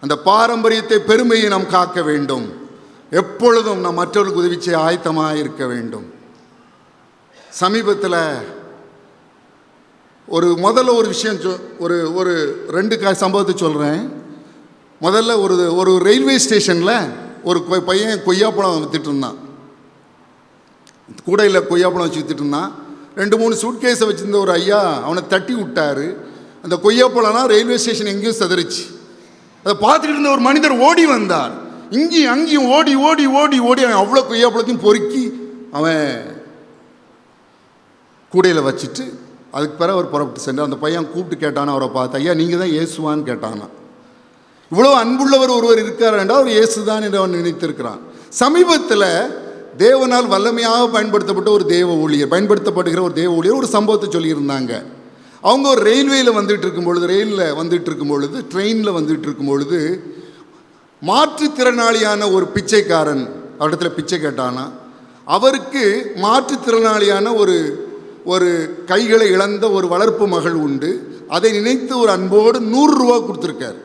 அந்த பாரம்பரியத்தை பெருமையை நாம் காக்க வேண்டும். எப்பொழுதும் நாம் மற்றவர்களுக்கு உதவி செய்ய ஆயத்தமாக இருக்க வேண்டும். சமீபத்தில் முதல்ல ஒரு விஷயம் ஒரு 2 சம்பவத்தை சொல்கிறேன். முதல்ல ஒரு ரயில்வே ஸ்டேஷனில் ஒரு பையன் கொய்யாப்பழம் விற்றுட்டு இருந்தான். கூடையில் கொய்யாப்பழம் வச்சு விற்றுட்டு இருந்தான். 2-3 சூட்கேஸை வச்சுருந்த ஒரு ஐயா அவனை தட்டி விட்டார். அந்த கொய்யாப்பழம்னா ரயில்வே ஸ்டேஷன் எங்கேயும் சதறிச்சு. அதை பார்த்துக்கிட்டு இருந்த ஒரு மனிதர் ஓடி வந்தார். இங்கேயும் அங்கேயும் ஓடி ஓடி ஓடி ஓடி அவன் அவ்வளோ கொய்யாப்பழத்தையும் பொறுக்கி அவன் கூடையில் வச்சுட்டு அதுக்கு பிறகு அவர் புறப்பட்டு சென்றார். அந்த பையன் கூப்பிட்டு கேட்டானா, அவரை பார்த்து, ஐயா நீங்கள் தான் இயேசுவான்னு கேட்டானா. இவ்வளோ அன்புள்ளவர் ஒருவர் இருக்கார் என்றால் அவர் இயேசு தான் என்று அவன் நினைத்திருக்கிறான். சமீபத்தில் தேவனால் வல்லமையாக பயன்படுத்தப்படுகிற ஒரு தேவ ஊழியர் ஒரு சம்பவத்தை சொல்லியிருந்தாங்க. அவங்க ஒரு ரயில்வேயில் வந்துட்டு இருக்கும் பொழுது ட்ரெயினில் வந்துட்டு இருக்கும் பொழுது மாற்றுத்திறனாளியான ஒரு பிச்சைக்காரன் அவரிடத்துல பிச்சை கேட்டானா. அவருக்கு மாற்றுத்திறனாளியான ஒரு கைகளை இழந்த ஒரு வளர்ப்பு மகள் உண்டு. அதை நினைத்து ஒரு அன்போடு 100 ரூபா கொடுத்துருக்கார்.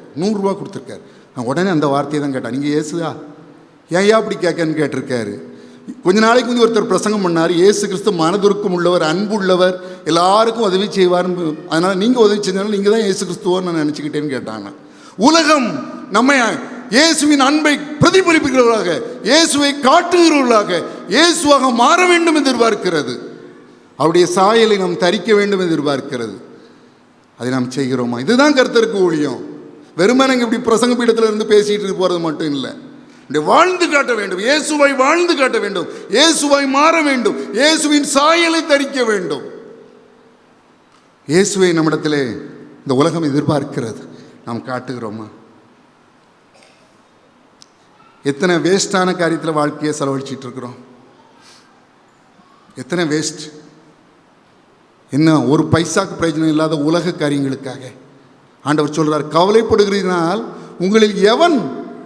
நான் உடனே அந்த வார்த்தையை தான் கேட்டான், நீங்கள் இயேசுதா ஏன் அப்படி கேட்கன்னு கேட்டிருக்காரு. கொஞ்ச நாளைக்கு வந்து ஒருத்தர் பிரசங்கம் பண்ணார், இயேசு கிறிஸ்து மனதுருக்கம் உள்ளவர், அன்பு உள்ளவர், எல்லாருக்கும் உதவி செய்வார்னு, அதனால் நீங்கள் உதவி செஞ்சாலும் நீங்கள் தான் இயேசு கிறிஸ்துவோன்னு நான் நினச்சிக்கிட்டேன்னு கேட்டாங்க. உலகம் நம்மை இயேசுவின் அன்பை பிரதிபலிப்புகிறவர்களாக, இயேசுவை காட்டுகிறவர்களாக, இயேசுவாக மாற வேண்டும் என்று எதிர்பார்க்கிறது. அவருடைய சாயலை நாம் தரிக்க வேண்டும் என்று எதிர்பார்க்கிறது. அதை நாம் செய்கிறோமா? இதுதான் கர்த்தருக்கு ஊழியம். வெறுமனே இப்படி பிரசங்க பீடத்தில் இருந்து பேசிட்டு போகிறது மட்டும் இல்லை. வாழ்ந்து காட்ட வேண்டும், இயேசுவை வாழ்ந்து காட்ட வேண்டும், இயேசுவை மாற வேண்டும், இயேசுவின் சாயலை தரிக்க வேண்டும். இயேசுவை நம்மிடத்திலே இந்த உலகம் எதிர்பார்க்கிறது. நாம் காட்டுகிறோமா? எத்தனை வேஸ்டான காரியத்தில் வாழ்க்கையை செலவழிச்சிட்டு இருக்கிறோம். எத்தனை வேஸ்ட். என்ன ஒரு பைசாக்கு பிரயோஜனம் இல்லாத உலக காரியங்களுக்காக ஆண்டவர் சொல்றார், கவலைப்படுகிறதினால் உங்களில் எவன்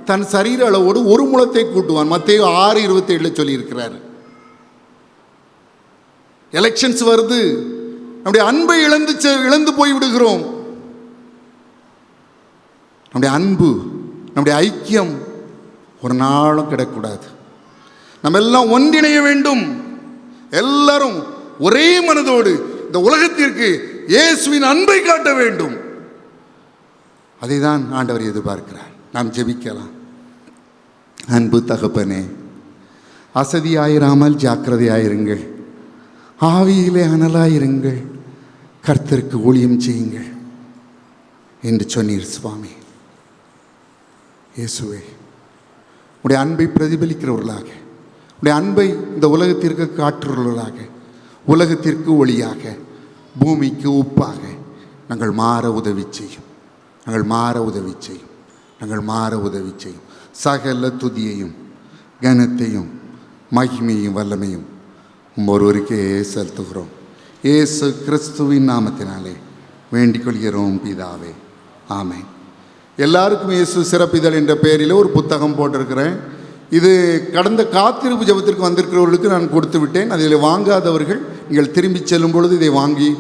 தன் சரீர அளவோடு ஒரு முழத்தை கூட்டுவான். மத்தேயு 6:27 சொல்லியிருக்கிறார். எலெக்ஷன்ஸ் வருது, நம்முடைய அன்பை இழந்து போய் விடுகிறோம். நம்முடைய அன்பு, நம்முடைய ஐக்கியம் ஒரு நாளும் கிடைக்கூடாது. நம்ம எல்லாம் ஒன்றிணைய வேண்டும். எல்லாரும் ஒரே மனதோடு இந்த உலகத்திற்கு இயேசுவின் அன்பை காட்ட வேண்டும். அதை தான் ஆண்டவர் எதிர்பார்க்கிறார். நாம் ஜெபிக்கலாம். அன்பு தகப்பனே, அசதியாயிராமல் ஜாக்கிரதையாயிருங்கள், ஆவியிலே அனலாயிருங்கள், கர்த்தருக்கு ஊழியம் செய்யுங்கள் என்று சொன்னீர் சுவாமி. இயேசுவே, உடைய அன்பை பிரதிபலிக்கிறவர்களாக, உடைய அன்பை இந்த உலகத்திற்கு காற்றுள்ளவர்களாக, உலகத்திற்கு ஒளியாக, பூமிக்கு உப்பாக நாங்கள் மாற உதவி செய்யும். சகல துதியையும் கனத்தையும் மகிமையும் வல்லமையும் ஒருவருக்கே செலுத்துகிறோம். இயேசு கிறிஸ்துவின் நாமத்தினாலே வேண்டிக் கொள்கிறோம் பிதாவே, ஆமென். எல்லாருக்கும் இயேசு சிறப்பிதழ் என்ற பெயரில் ஒரு புத்தகம் போட்டிருக்கிறேன். இது கடந்த காத்திருப்பு ஜெபத்திற்கு வந்திருக்கிறவர்களுக்கு நான் கொடுத்து விட்டேன். அதில் வாங்காதவர்கள் நீங்கள் திரும்பி செல்லும் பொழுது இதை வாங்கி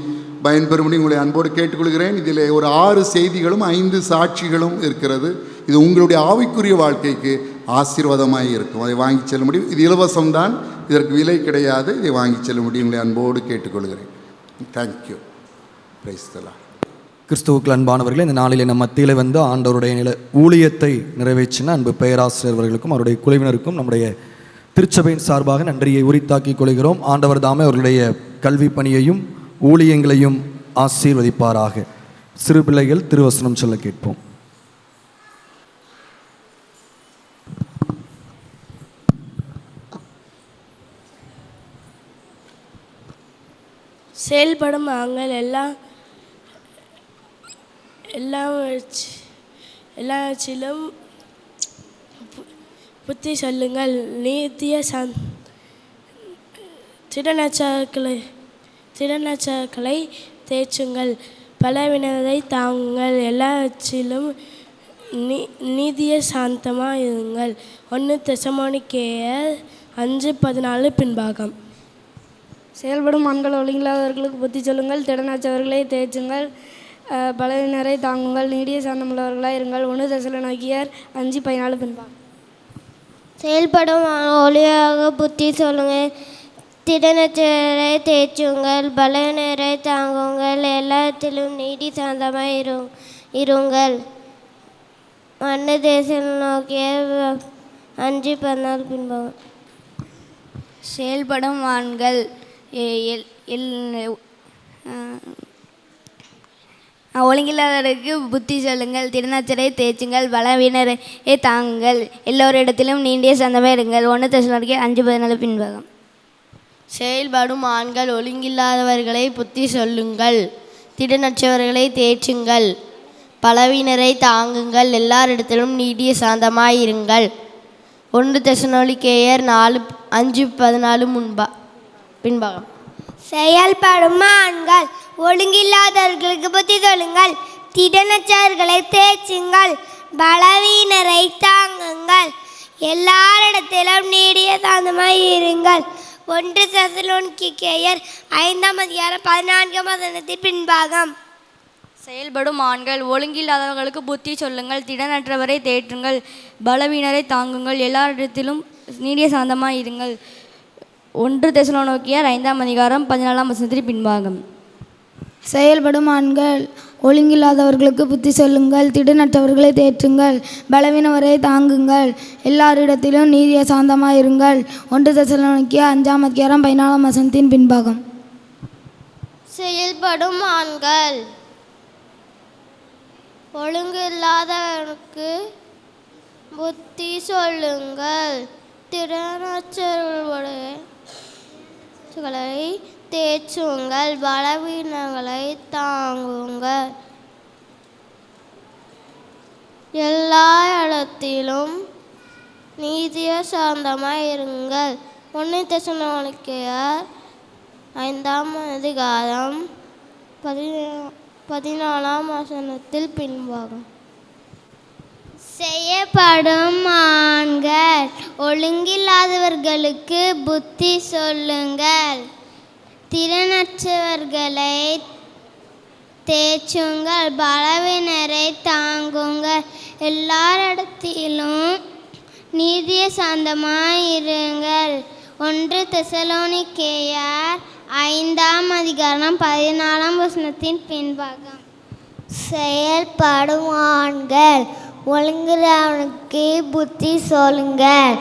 பயன்பெறும்படி உங்களை அன்போடு கேட்டுக்கொள்கிறேன். இதில் ஒரு 6 செய்திகளும் 5 சாட்சிகளும் இருக்கிறது. இது உங்களுடைய ஆவிக்குரிய வாழ்க்கைக்கு ஆசீர்வாதமாக இருக்கும். அதை வாங்கி செல்ல முடியும். இது இலவசம்தான், இதற்கு விலை கிடையாது. இதை வாங்கி செல்ல முடியும். உங்களை அன்போடு கேட்டுக்கொள்கிறேன். தேங்க்யூ. Praise the Lord. கிறிஸ்துவுக்கு அன்பானவர்களே, இந்த நாளிலே நம்ம மத்தியில் வந்து ஆண்டவருடைய ஊழியத்தை நிறைவேற்றின அன்பு பேராசிரியர் அவர்களுக்கும் அவருடைய குழுவினருக்கும் நம்முடைய திருச்சபையின் சார்பாக நன்றியை உரித்தாக்கிக் கொள்கிறோம். ஆண்டவர் தாமே அவர்களுடைய கல்வி பணியையும் ஊழியங்களையும் ஆசீர்வதிப்பாராக. சிறு பிள்ளைகள் திருவசனம் சொல்ல கேட்போம். செயல்படும் நாங்கள் எல்லாவற்றிலும் புத்தி சொல்லுங்கள். நீதிய திடநச்சர்களை தேற்றுங்கள். பலவினரை தாங்குங்கள். எல்லாவற்றிலும் நீதிய சாந்தமாக இருங்கள். 1 தெசலோனிக்கேயர் 5:14 பின்பாகம். செயல்படும் ஆண்கள் ஒழுங்கில்லாதவர்களுக்கு புத்தி சொல்லுங்கள். திடனாச்சவர்களை தேற்றுங்கள். பலவினரை தாங்குங்கள். நீடிய சாந்தமுள்ளவர்களாக இருங்கள். 1 தெசலோனிக்கேயர் 5:14 பின்பாகம். செயல்படும் ஒளியாக புத்தி சொல்லுங்கள். திடனச்சரை தேற்றுங்கள். பலவினரை தாங்குங்கள். எல்லாத்திலும் நீடி சாந்தமாக இருங்கள். 1 தெசலோனிக்கேயர் 5:14 பின்பாகம். செயல்படும் ஆண்கள் ஒழுங்கில்லாதவருக்கு புத்தி சொல்லுங்கள். திடனச்சரை தேற்றுங்கள். பலவினரை தாங்குங்கள். எல்லோரிடத்திலும் நீண்டிய சாந்தமாக இருங்கள். 1 தெசலோனிக்கேயர் 5:14 பின்பாகம். செயல்படும் ஆண்கள் ஒழுங்கில்லாதவர்களை புத்தி சொல்லுங்கள். திடனற்றவர்களை தேற்றுங்கள். பலவினரை தாங்குங்கள். எல்லாரிடத்திலும் நீடிய சாந்தமாயிருங்கள். 1 தெசலோனிக்கேயர் 5:14 பின்பாகம். செயல்படும் ஆண்கள் ஒழுங்கில்லாதவர்களுக்கு புத்தி சொல்லுங்கள். திடனற்றவர்களை தேற்றுங்கள். பலவீனரை தாங்குங்கள். எல்லாரிடத்திலும் நீடிய சாந்தமாய் இருங்கள். 1 தெசலோனிக்கேயர் 5:14 பின்பாகம். செயல்படும் ஆண்கள் ஒழுங்கில்லாதவர்களுக்கு புத்தி சொல்லுங்கள். திடனற்றவரை தேற்றுங்கள். பலவீனரை தாங்குங்கள். எல்லாரிடத்திலும் நீடிய சாந்தமாய் இருங்கள். 1 தெசலோனிக்கேயர் 5:14 பின்பாகம். செயல்படும் ஆண்கள் ஒழுங்கில்லாதவர்களுக்கு புத்தி சொல்லுங்கள். திடனற்றவர்களை தேற்றுங்கள். பலவீனரை தாங்குங்கள். எல்லாரிடத்திலும் நீடிய சாந்தமாக இருங்கள். 1 தெசலோனிக்கேயர் 5:14 பின்பாகம். செயல்படும் ஆண்கள் ஒழுங்கில்லாதவர்களுக்கு புத்தி சொல்லுங்கள். திடனற்றவர்களை தேற்றுங்கள். பலவீனங்களை தாங்குங்கள். எல்லா இடத்திலும் நீதிய சாந்தமாய் இருங்கள். 1 தெசலோனிக்கேயர் 5:14 பின்பாகம். செய்யப்படும் ஆண்கள் ஒழுங்கில்லாதவர்களுக்கு புத்தி சொல்லுங்கள். திறனற்றவர்களை தேற்றுங்கள். பலவினரை தாங்குங்கள். எல்லாரிடத்திலும் நீதிய சாந்தமாயிருங்கள். 1 தெசலோனிக்கேயர் 5:14 பின்பாகம். செயல்படும் ஆண்கள் ஒழுங்குறவனுக்கு புத்தி சொல்லுங்கள்.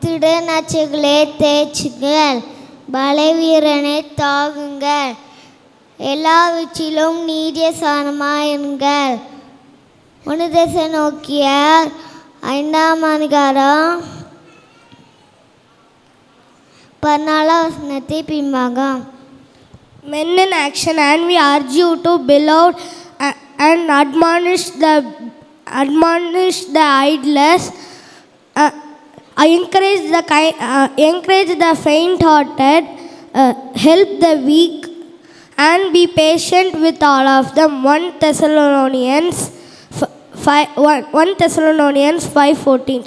திடனற்றவர்களை தேற்றுங்கள். பலவீனரை தாங்குங்கள். எல்லாவற்றிலும் நீடிய சாந்தமாயிருங்கள். 1 தெசலோனிக்கேயர் 5:14 பின்பாகம். Men in action, and we urge you to beloved and admonish the idlers, encourage the faint-hearted, help the weak, and be patient with all of them. 1 Thessalonians 5:14.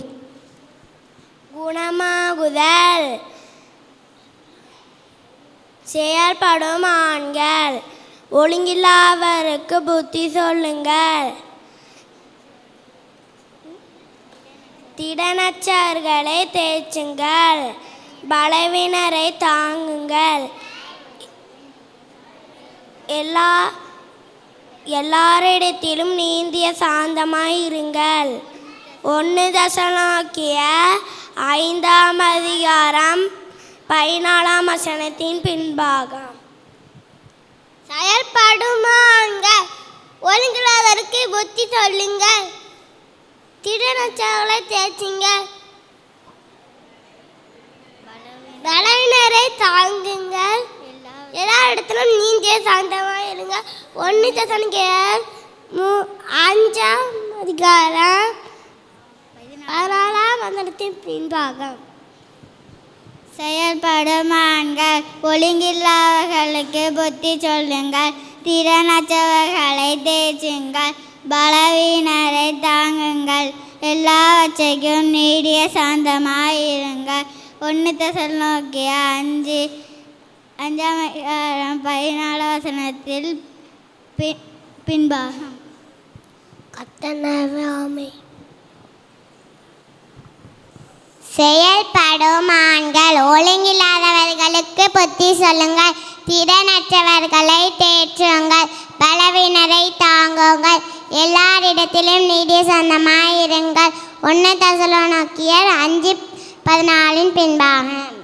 குணமாகுதல். செயல்படும் ஆண்கள் ஒழுங்கில்லாதவருக்கு புத்தி சொல்லுங்கள். திடனற்றவர்களை தேற்றுங்கள். பலவீனரை தாங்குங்கள். எல்லாரிடத்திலும் நீந்திய சாந்தமாயிருங்கள். 1 தெசலோனிக்கேயர் 5:14 பின்பாகம். செயல்படும் ஆண்கள் ஒழுங்கில்லாதவருக்கு புத்தி சொல்லுங்கள். திடனற்றவர்களை தேற்றுங்கள். பலவீனரை தாங்குங்கள். எல்லா இடத்திலும் நீதிய சாந்தமாக இருங்க. 1 தெசலோனிக்கேயர் 5:14 பின்பாகம். செயல்படும் ஆண்கள் ஒழுங்கில்லாதவர்களுக்கு புத்தி சொல்லுங்கள். திறனற்றவர்களை தேற்றுங்கள். பலவீனரை தாங்குங்கள். எல்லாவற்றையும் நீடிய சாந்தமாயிருங்கள். 1 தெசலோனிக்கேயர் 5:14 பின்பாகம். செயல்படும் ஆண்கள் ஒழுங்கில்லாதவர்களுக்கு புத்தி சொல்லுங்கள். திறனற்றவர்களை தேற்றுங்கள். பலவீனரை தாங்குங்கள். எல்லாரிடத்திலும் நீடிய சாந்தமாயிருங்கள். 1 தெசலோனிக்கேயர் 5:14 பின்பாகம்.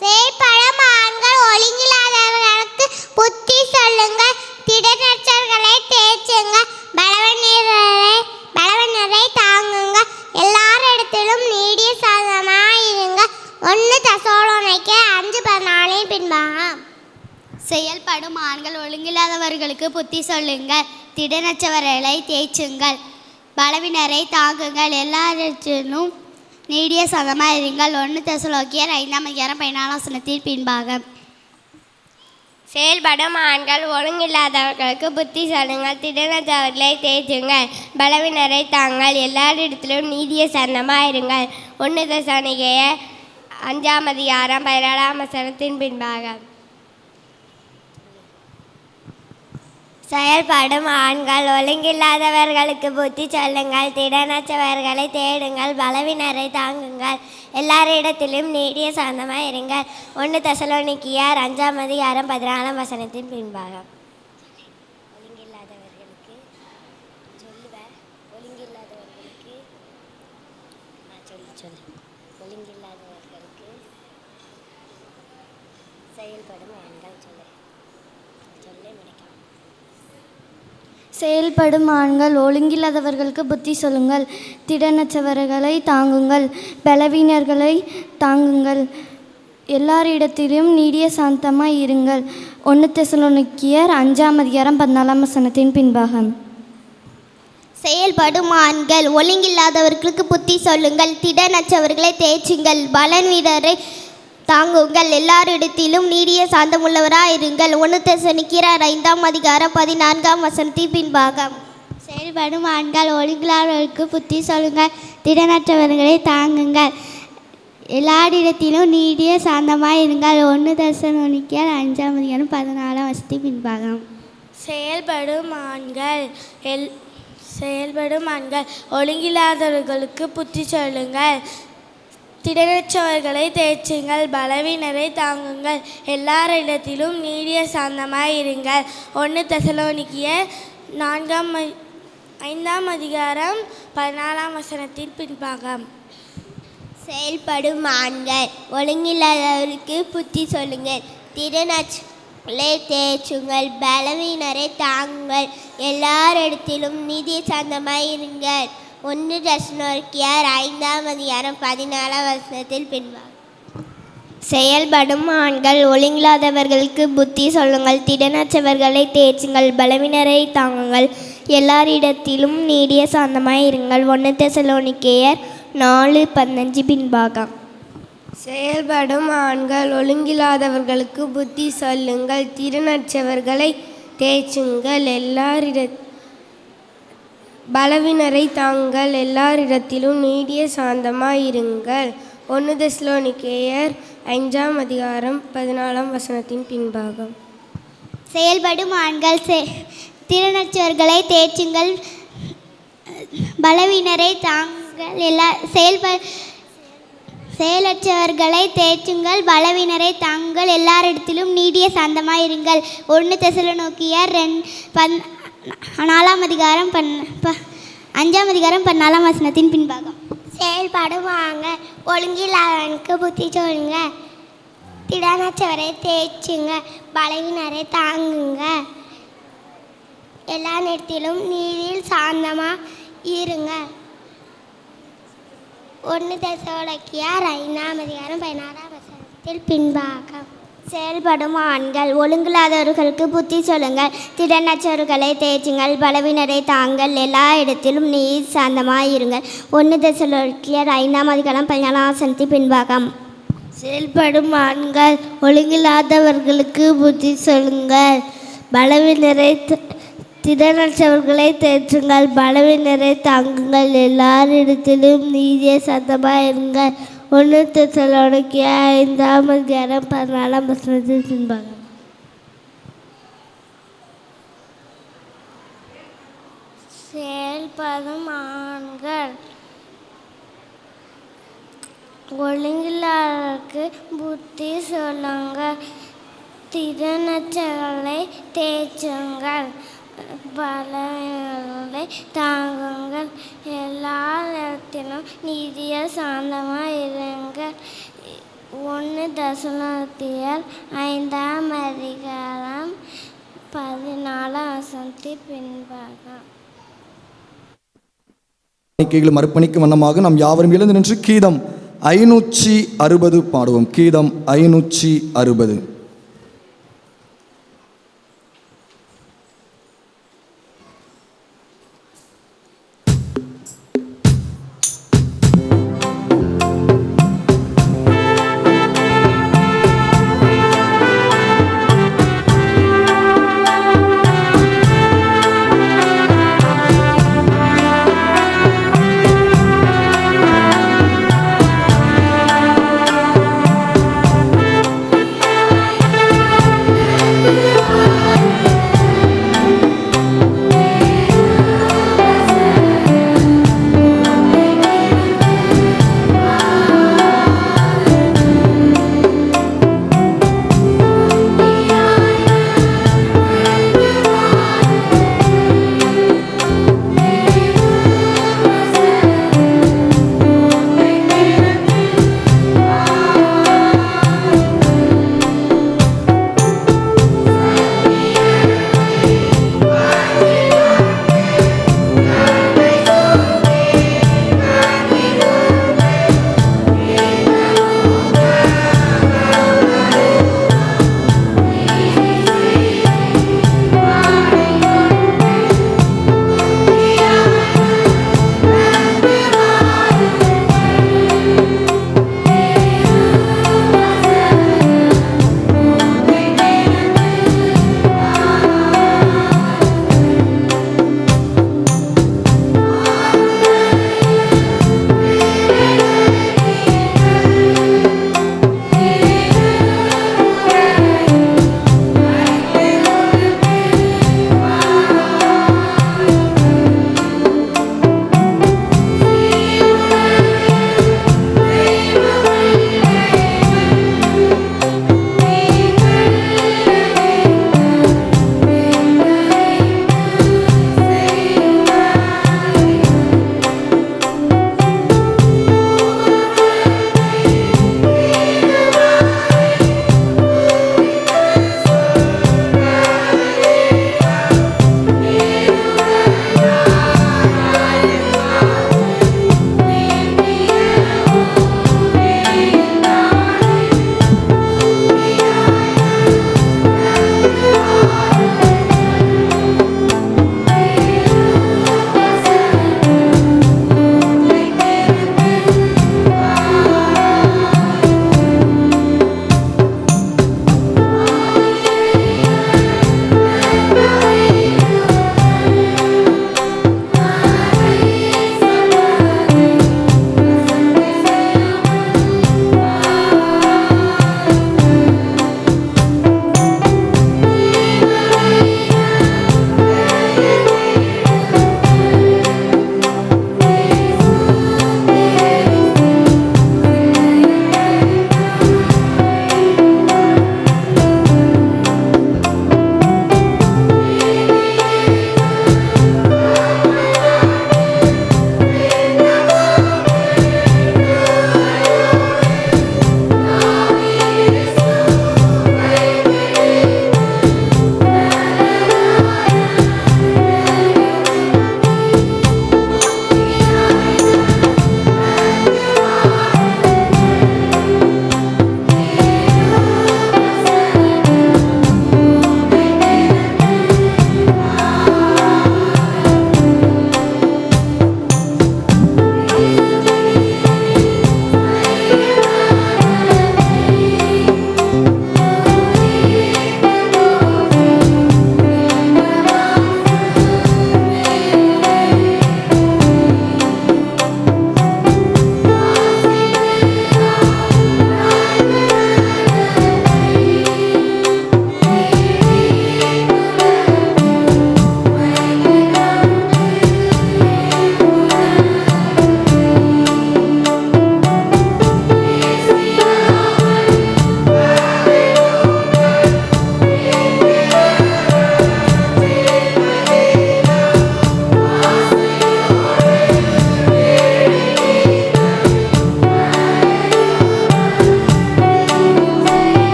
செயல்படும் ஆண்கள் ஒழுங்கில்லாதவர்களுக்கு புத்தி சொல்லுங்கள். திடனற்றவர்களை தேற்றுங்கள். பலவீனரை தாங்குங்கள். எல்லாரிடத்திலும் நீடிய சாந்தமாயிருங்கள். 1 தெசலோனிக்கேயர் 5:14 பின்பாகம். செயல்படும் ஆண்கள் ஒழுங்கில்லாதவர்களுக்கு புத்தி சொல்லுங்கள். திடனற்றவர்களை தேற்றுங்கள். பலவினரை தாங்குங்கள். எல்லாரிடத்திலும் நீடிய சாந்தமாயிருங்கள். 1 தெசலோனிக்கேயர் 5:14 பின்பாகம். செயல்படும் ஆண்கள் ஒழுங்கில்லாதவர்களுக்கு புத்தி சொல்லுங்கள். திடனற்றவர்களை தேற்றுங்கள். பலவீனரை தாங்கள். எல்லாரிடத்திலும் நீடிய சாந்தமாயிருங்கள். 1 தெசலோனிக்கேயர் 5:14 பின்பாகம். செயல்படும் ஆண்கள் ஒழுங்கில்லாதவர்களுக்கு புத்தி சொல்லுங்கள். திடனற்றவர்களை தேடுங்கள். பலவீனரை தாங்குங்கள். எல்லாரிடத்திலும் நீடிய சாந்தமாயிருங்கள். 1 தெசலோனிக்கேயர் 5:14 பின்பாகம். செயல்படும் ஆண்கள் ஒழுங்கில்லாதவர்களுக்கு புத்தி சொல்லுங்கள். திடனற்றவர்களை தாங்குங்கள். பலவீனர்களை தாங்குங்கள். எல்லாரிடத்திலும் நீடிய சாந்தமாய் இருங்கள். 1 தெசலோனிக்கேயர் 5:14 பின்பாகம். செயல்படும் ஆண்கள் ஒழுங்கில்லாதவர்களுக்கு புத்தி சொல்லுங்கள். திடனற்றவர்களை தேற்றுங்கள். பலவீனரை தாங்குங்கள். எல்லாரிடத்திலும் நீடிய சாந்தமுள்ளவராயிருங்கள். 1 தெசலோனிக்கேயர் 5:14 பின்பாகம். செயல்படும் ஆண்கள் ஒழுங்கில்லாதவர்களுக்கு புத்தி சொல்லுங்கள். திடனற்றவர்களை தாங்குங்கள். எல்லாரிடத்திலும் நீடிய சாந்தமாயிருங்கள். 1 தெசலோனிக்கேயர் 5:14 பின்பாகம். செயல்படும் ஆண்கள் ஒழுங்கில்லாதவர்களுக்கு புத்தி சொல்லுங்கள். திடனற்றவர்களை தேற்றுங்கள். பலவீனரை தாங்குங்கள். எல்லாரிடத்திலும் நீடிய சாந்தமாயிருங்கள். 1 தெசலோனிக்கேயர் 5:14 பின்பாகம். செயல்படும் ஆண்கள் ஒழுங்கில்லாதவருக்கு புத்தி சொல்லுங்கள். திடனற்றவர்களை தேற்றுங்கள். பலவீனரை தாங்குங்கள். எல்லாரிடத்திலும் நீடிய சாந்தமாயிருங்கள். 1 தெசலோனிக்கேயர் 5:14 பின்பாகம். செயல்படும் ஆண்கள் ஒழுங்கில்லாதவர்களுக்கு புத்தி சொல்லுங்கள். திடனற்றவர்களை தேற்றுங்கள். பலவீனரை தாங்குங்கள். எல்லாரிடத்திலும் நீடிய சாந்தமாயிருங்கள். 1 தெசலோனிக்கேயர் 4:15 பின்பாகம். செயல்படும் ஆண்கள் ஒழுங்கில்லாதவர்களுக்கு புத்தி சொல்லுங்கள். திடனற்றவர்களை தேற்றுங்கள். பலவீனரை தாங்கள். எல்லாரிடத்திலும் நீடிய சாந்தமாயிருங்கள். 1 தெசலோனிக்கேயர் 5:14 பின்பாகம். செயல்படும் ஆண்கள் திறனற்றவர்களை தேற்றுங்கள். பலவீனரை தாங்கள். செயலற்றவர்களை தேற்றுங்கள். பலவீனரை தாங்கள். எல்லாரிடத்திலும் நீடிய சாந்தமாயிருங்கள். 1 தெசலோனிக்கேயர் 5:14 பின்பாகம். செயல்படும் ஆண்கள் ஒழுங்கில்லாதவனுக்கு புத்தி சொல்லுங்க. திடனற்றவரை தேற்றுங்க. பலவீனரை தாங்குங்க. எல்லா நேரத்திலும் நீதியில் சாந்தமாக இருங்க. 1 தெசலோனிக்கேயர் 5:16 பின்பாகம். செயல்படும் ஆண்கள் ஒழுங்கில்லாதவர்களுக்கு புத்தி சொல்லுங்கள், திடனற்றவர்களை தேற்றுங்கள், பலவினரை தாங்கள், எல்லா இடத்திலும் நீர் சாந்தமாயிருங்கள். 1 தெசலோனிக்கேயர் 5:14 பின்பாகம். செயல்படும் ஆண்கள் ஒழுங்கில்லாதவர்களுக்கு புத்தி சொல்லுங்கள், பலவினரை திடனற்றவர்களை தேற்றுங்கள், பலவினரை தாங்குங்கள், எல்லாரிடத்திலும் நீதியை சாந்தமாயிருங்கள். 1 தெசலோனிக்கேயர் 5:14 பின்பாகம். செயல்படும் ஆண்கள் ஒழுங்கில்லாதவர்களுக்கு புத்தி சொல்லுங்கள், திறனற்றவர்களை தேற்றுங்கள், பலவினரை தாங்குங்கள், எல்லா இடத்திலும் நீதியை சாந்தமாக இருங்கள். 1 தெசலோனிக்கேயர் 5:14 பின்பாகம். காணிக்கைகளும் அர்ப்பணிக்கும் வண்ணமாக நாம் யாவரும் எழுந்து நின்று கீதம் 560 பாடுவோம். கீதம் 560.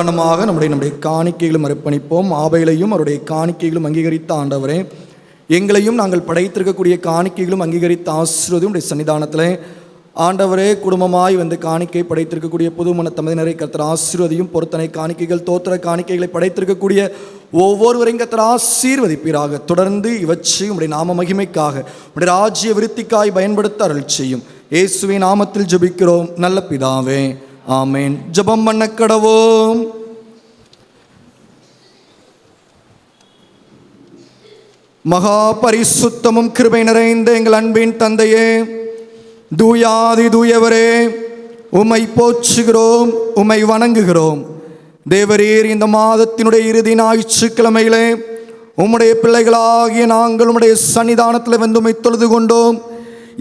வண்ணமாக நம்முடைய காணிக்கைகளும் அர்ப்பணிப்போம். ஆபேலையும் அவருடைய காணிக்கைகளும் அங்கீகரித்த ஆண்டவரே, எங்களையும் நாங்கள் படைத்திருக்கக்கூடிய காணிக்கைகளும் அங்கீகரித்த ஆசீர்வதியும் உடைய சன்னிதானத்தில் ஆண்டவரே, குடும்பமாய் வந்து காணிக்கை படைத்திருக்கக்கூடிய புதுமண தம்பதியினரை கர்த்தர் ஆசீர்வதியும். பொருத்தனை காணிக்கைகள், தோத்திர காணிக்கைகளை படைத்திருக்கக்கூடிய ஒவ்வொருவரையும் கர்த்தர் ஆசீர்வதிப்பீராக. தொடர்ந்து இவற்றை உடைய நாம மகிமைக்காக, உடைய ராஜ்ய விருத்திக்காய் பயன்படுத்த அருள் செய்யும். இயேசுவின் நாமத்தில் ஜெபிக்கிறோம் நல்ல பிதாவே, ஆமேன். ஜெபம் பண்ண கடவோம். மகா பரிசுத்தமும் கிருபை நிறைந்த எங்கள் அன்பின் தந்தையே, தூயாதி தூயவரே, உம்மை போற்றுகிறோம், உம்மை வணங்குகிறோம். தேவரீர், இந்த மாதத்தினுடைய இறுதி ஞாயிற்றுக்கிழமையிலே உம்முடைய பிள்ளைகளாகிய நாங்கள் உம்முடைய சன்னிதானத்தில் வந்து உம்மை தொழுது கொண்டோம்.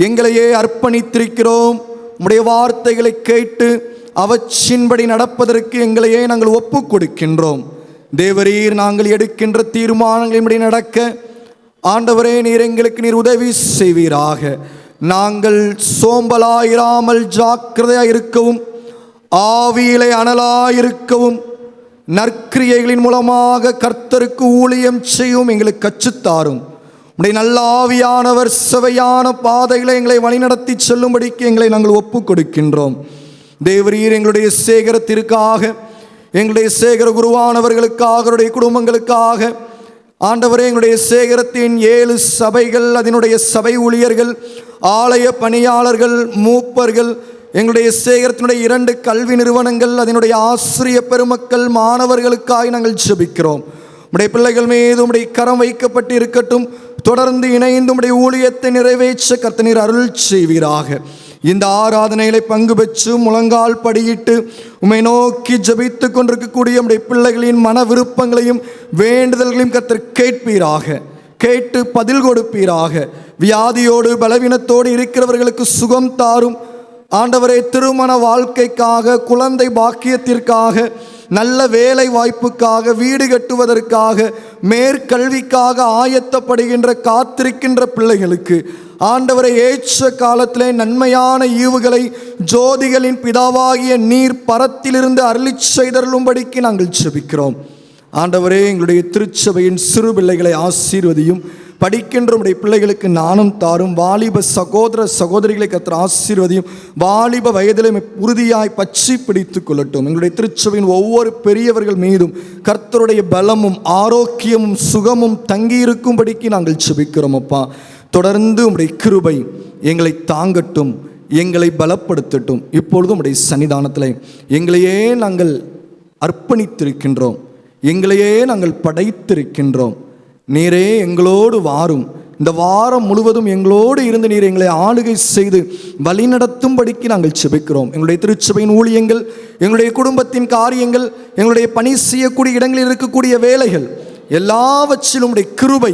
எங்களையே அர்ப்பணித்திருக்கிறோம். உம்முடைய வார்த்தைகளை கேட்டு அவற்றின்படி நடப்பதற்கு எங்களையே நாங்கள் ஒப்பு கொடுக்கின்றோம். தேவரீர், நாங்கள் எடுக்கின்ற தீர்மானங்களின்படி நடக்க ஆண்டவரே, நீர் எங்களுக்கு நீர் உதவி செய்வீராக. நாங்கள் சோம்பலாயிராமல் ஜாக்கிரதையாக இருக்கவும், ஆவியிலே அனலாயிருக்கவும், நற்கிரியைகளின் மூலமாக கர்த்தருக்கு ஊழியம் செய்யவும் எங்களுக்கு கற்றுத்தாரும். உடைய நல்ல ஆவியானவர் செவையான பாதைகளை எங்களை வழிநடத்தி செல்லும்படிக்கு எங்களை நாங்கள் ஒப்பு கொடுக்கின்றோம். தேவரீர், எங்களுடைய சேகரத்திற்காக, எங்களுடைய சேகர குருவானவர்களுக்காக, அவருடைய குடும்பங்களுக்காக ஆண்டவரே, எங்களுடைய சேகரத்தின் 7 சபைகள், அதனுடைய சபை ஊழியர்கள், ஆலய பணியாளர்கள், மூப்பர்கள், எங்களுடைய சேகரத்தினுடைய 2 கல்வி நிறுவனங்கள், அதனுடைய ஆசிரிய பெருமக்கள், மாணவர்களுக்காக நாங்கள் ஜெபிக்கிறோம். உடைய பிள்ளைகள் மீது உடைய கரம் வைக்கப்பட்டு இருக்கட்டும். தொடர்ந்து இணைந்து உடைய ஊழியத்தை நிறைவேற்ற கர்த்தர் நீர் அருள் செய்வீராக. இந்த ஆராதனைகளை பங்கு பெற்று முழங்கால் படியிட்டு உம்மை நோக்கி ஜெபித்து கொண்டிருக்கக்கூடிய உடைய பிள்ளைகளின் மன விருப்பங்களையும் வேண்டுதல்களையும் கர்த்தர் கேட்பீராக. கேட்டு பதில் கொடுப்பீராக. வியாதியோடு பலவீனத்தோடு இருக்கிறவர்களுக்கு சுகம் தாரும் ஆண்டவரே. திருமண வாழ்க்கைக்காக, குழந்தை பாக்கியத்திற்காக, நல்ல வேலை வாய்ப்புக்காக, வீடு கட்டுவதற்காக, மேற்கல்விக்காக ஆயத்தப்படுகின்ற காத்திருக்கின்ற பிள்ளைகளுக்கு ஆண்டவரை ஏற்ற காலத்திலே நன்மையான ஈவுகளை ஜோதிகளின் பிதாவாகிய நீர் பரத்திலிருந்து அருளி செய்தருளும்படிக்கு நாங்கள் ஜெபிக்கிறோம். ஆண்டவரே, எங்களுடைய திருச்சபையின் சிறு பிள்ளைகளை ஆசீர்வதியும். படிக்கின்ற உடைய பிள்ளைகளுக்கு நாணம் தாரும். வாலிப சகோதர சகோதரிகளை கர்த்தர் ஆசீர்வதியும். வாலிப வயதிலே உறுதியாய் பற்றி பிடித்து கொள்ளட்டும். எங்களுடைய திருச்சபையின் ஒவ்வொரு பெரியவர்கள் மீதும் கர்த்தருடைய பலமும் ஆரோக்கியமும் சுகமும் தங்கியிருக்கும்படிக்கு நாங்கள் ஜெபிக்கிறோம். அப்பா, தொடர்ந்து உடைய கிருபை எங்களை தாங்கட்டும், எங்களை பலப்படுத்தட்டும். இப்பொழுதும் உடைய சன்னிதானத்தில் எங்களையே நாங்கள் அர்ப்பணித்திருக்கின்றோம், எங்களையே நாங்கள் படைத்திருக்கின்றோம். நீரே எங்களோடு வாரும். இந்த வாரம் முழுவதும் எங்களோடு இருந்து நீர் எங்களை ஆளுகை செய்து வழிநடத்தும்படிக்கு நாங்கள் ஜெபிக்கிறோம். எங்களுடைய திருச்சபையின் ஊழியங்கள், எங்களுடைய குடும்பத்தின் காரியங்கள், எங்களுடைய பணி செய்யக்கூடிய இடங்களில் இருக்கக்கூடிய வேலைகள் எல்லாவற்றிலும் உடைய கிருபை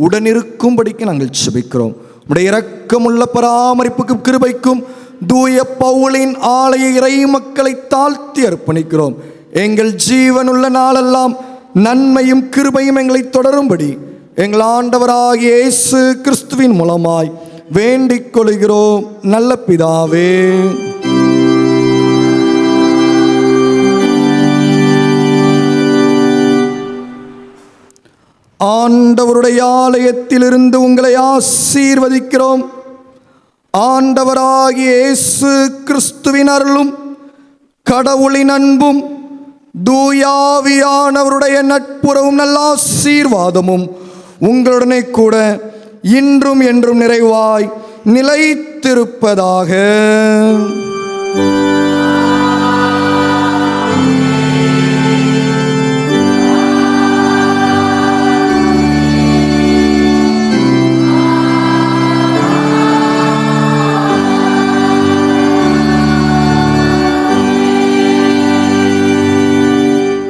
உடனிருக்கும்படிக்கு நாங்கள் ஜெபிக்கிறோம். உடைய இரக்கமுள்ள பராமரிப்புக்கும் கிருபைக்கும் தூய பவுலின் ஆலய இறை மக்களை தாழ்த்தி அர்ப்பணிக்கிறோம். எங்கள் ஜீவனுள்ள நாளெல்லாம் நன்மையும் கிருபையும் எங்களை தொடரும்படி எங்கள் ஆண்டவராகிய இயேசு கிறிஸ்துவின் மூலமாய் வேண்டிக் கொள்கிறோம் நல்ல பிதாவே. ஆண்டவருடைய ஆலயத்திலிருந்து உங்களை ஆசீர்வதிக்கிறோம். ஆண்டவராகிய இயேசு கிறிஸ்துவின் அருளும் கடவுளின் அன்பும் தூயாவியானவருடைய நட்புறவும் நல்ல ஆசீர்வாதமும் உங்களுடனே கூட இன்றும் என்றும் நிறைவாய் நிலைத்திருப்பதாக.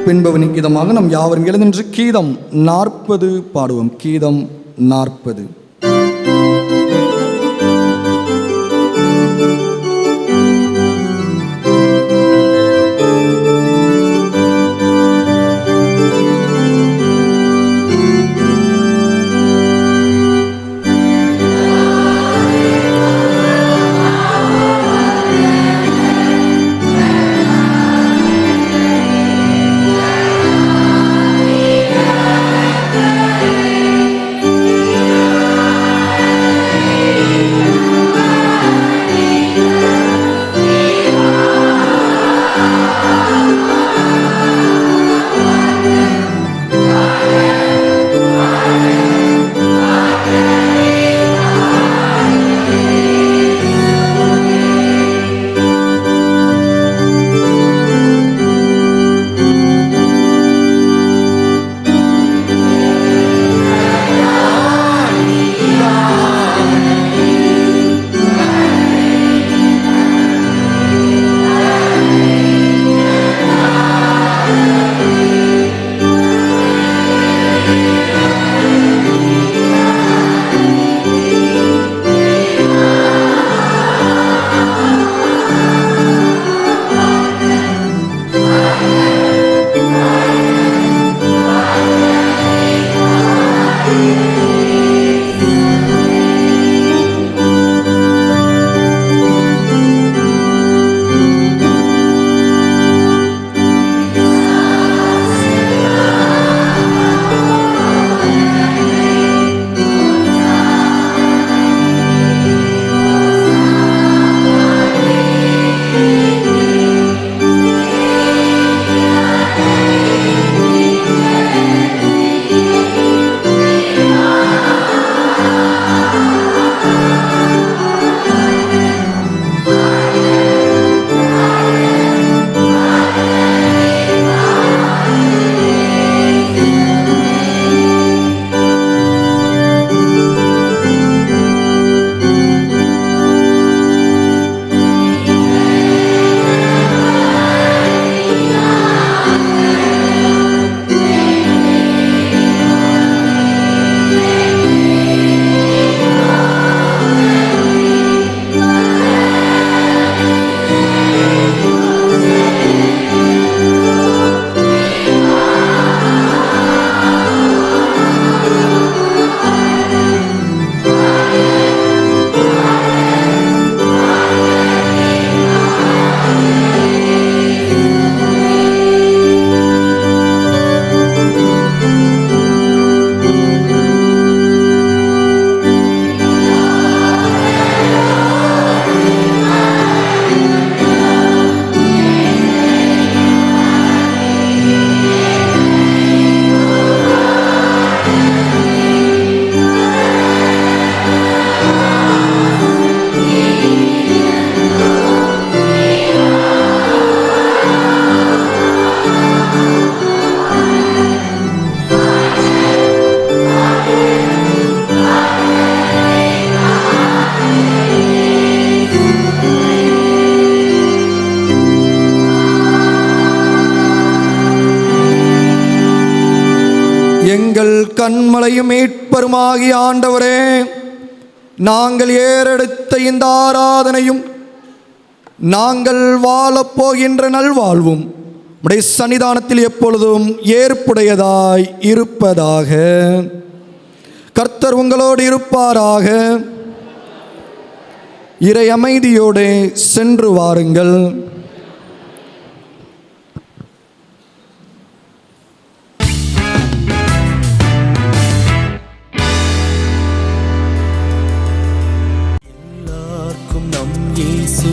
பின்பவனிக்கு இதமாக நம் யாவரும் எழுதின்று கீதம் 40 பாடுவோம். கீதம் 40. கண்மலையும் மீட்பருமாகிய ஆண்டவரே, நாங்கள் ஏறெடுத்த இந்த ஆராதனையும் நாங்கள் வாழப்போகின்ற நல்வாழ்வும் உடைய சன்னிதானத்தில் எப்பொழுதும் ஏற்புடையதாய் இருப்பதாக. கர்த்தர் உங்களோடு இருப்பாராக. இறை அமைதியோடு சென்று வாருங்கள். எல்லாருக்கும் நம் இயேசு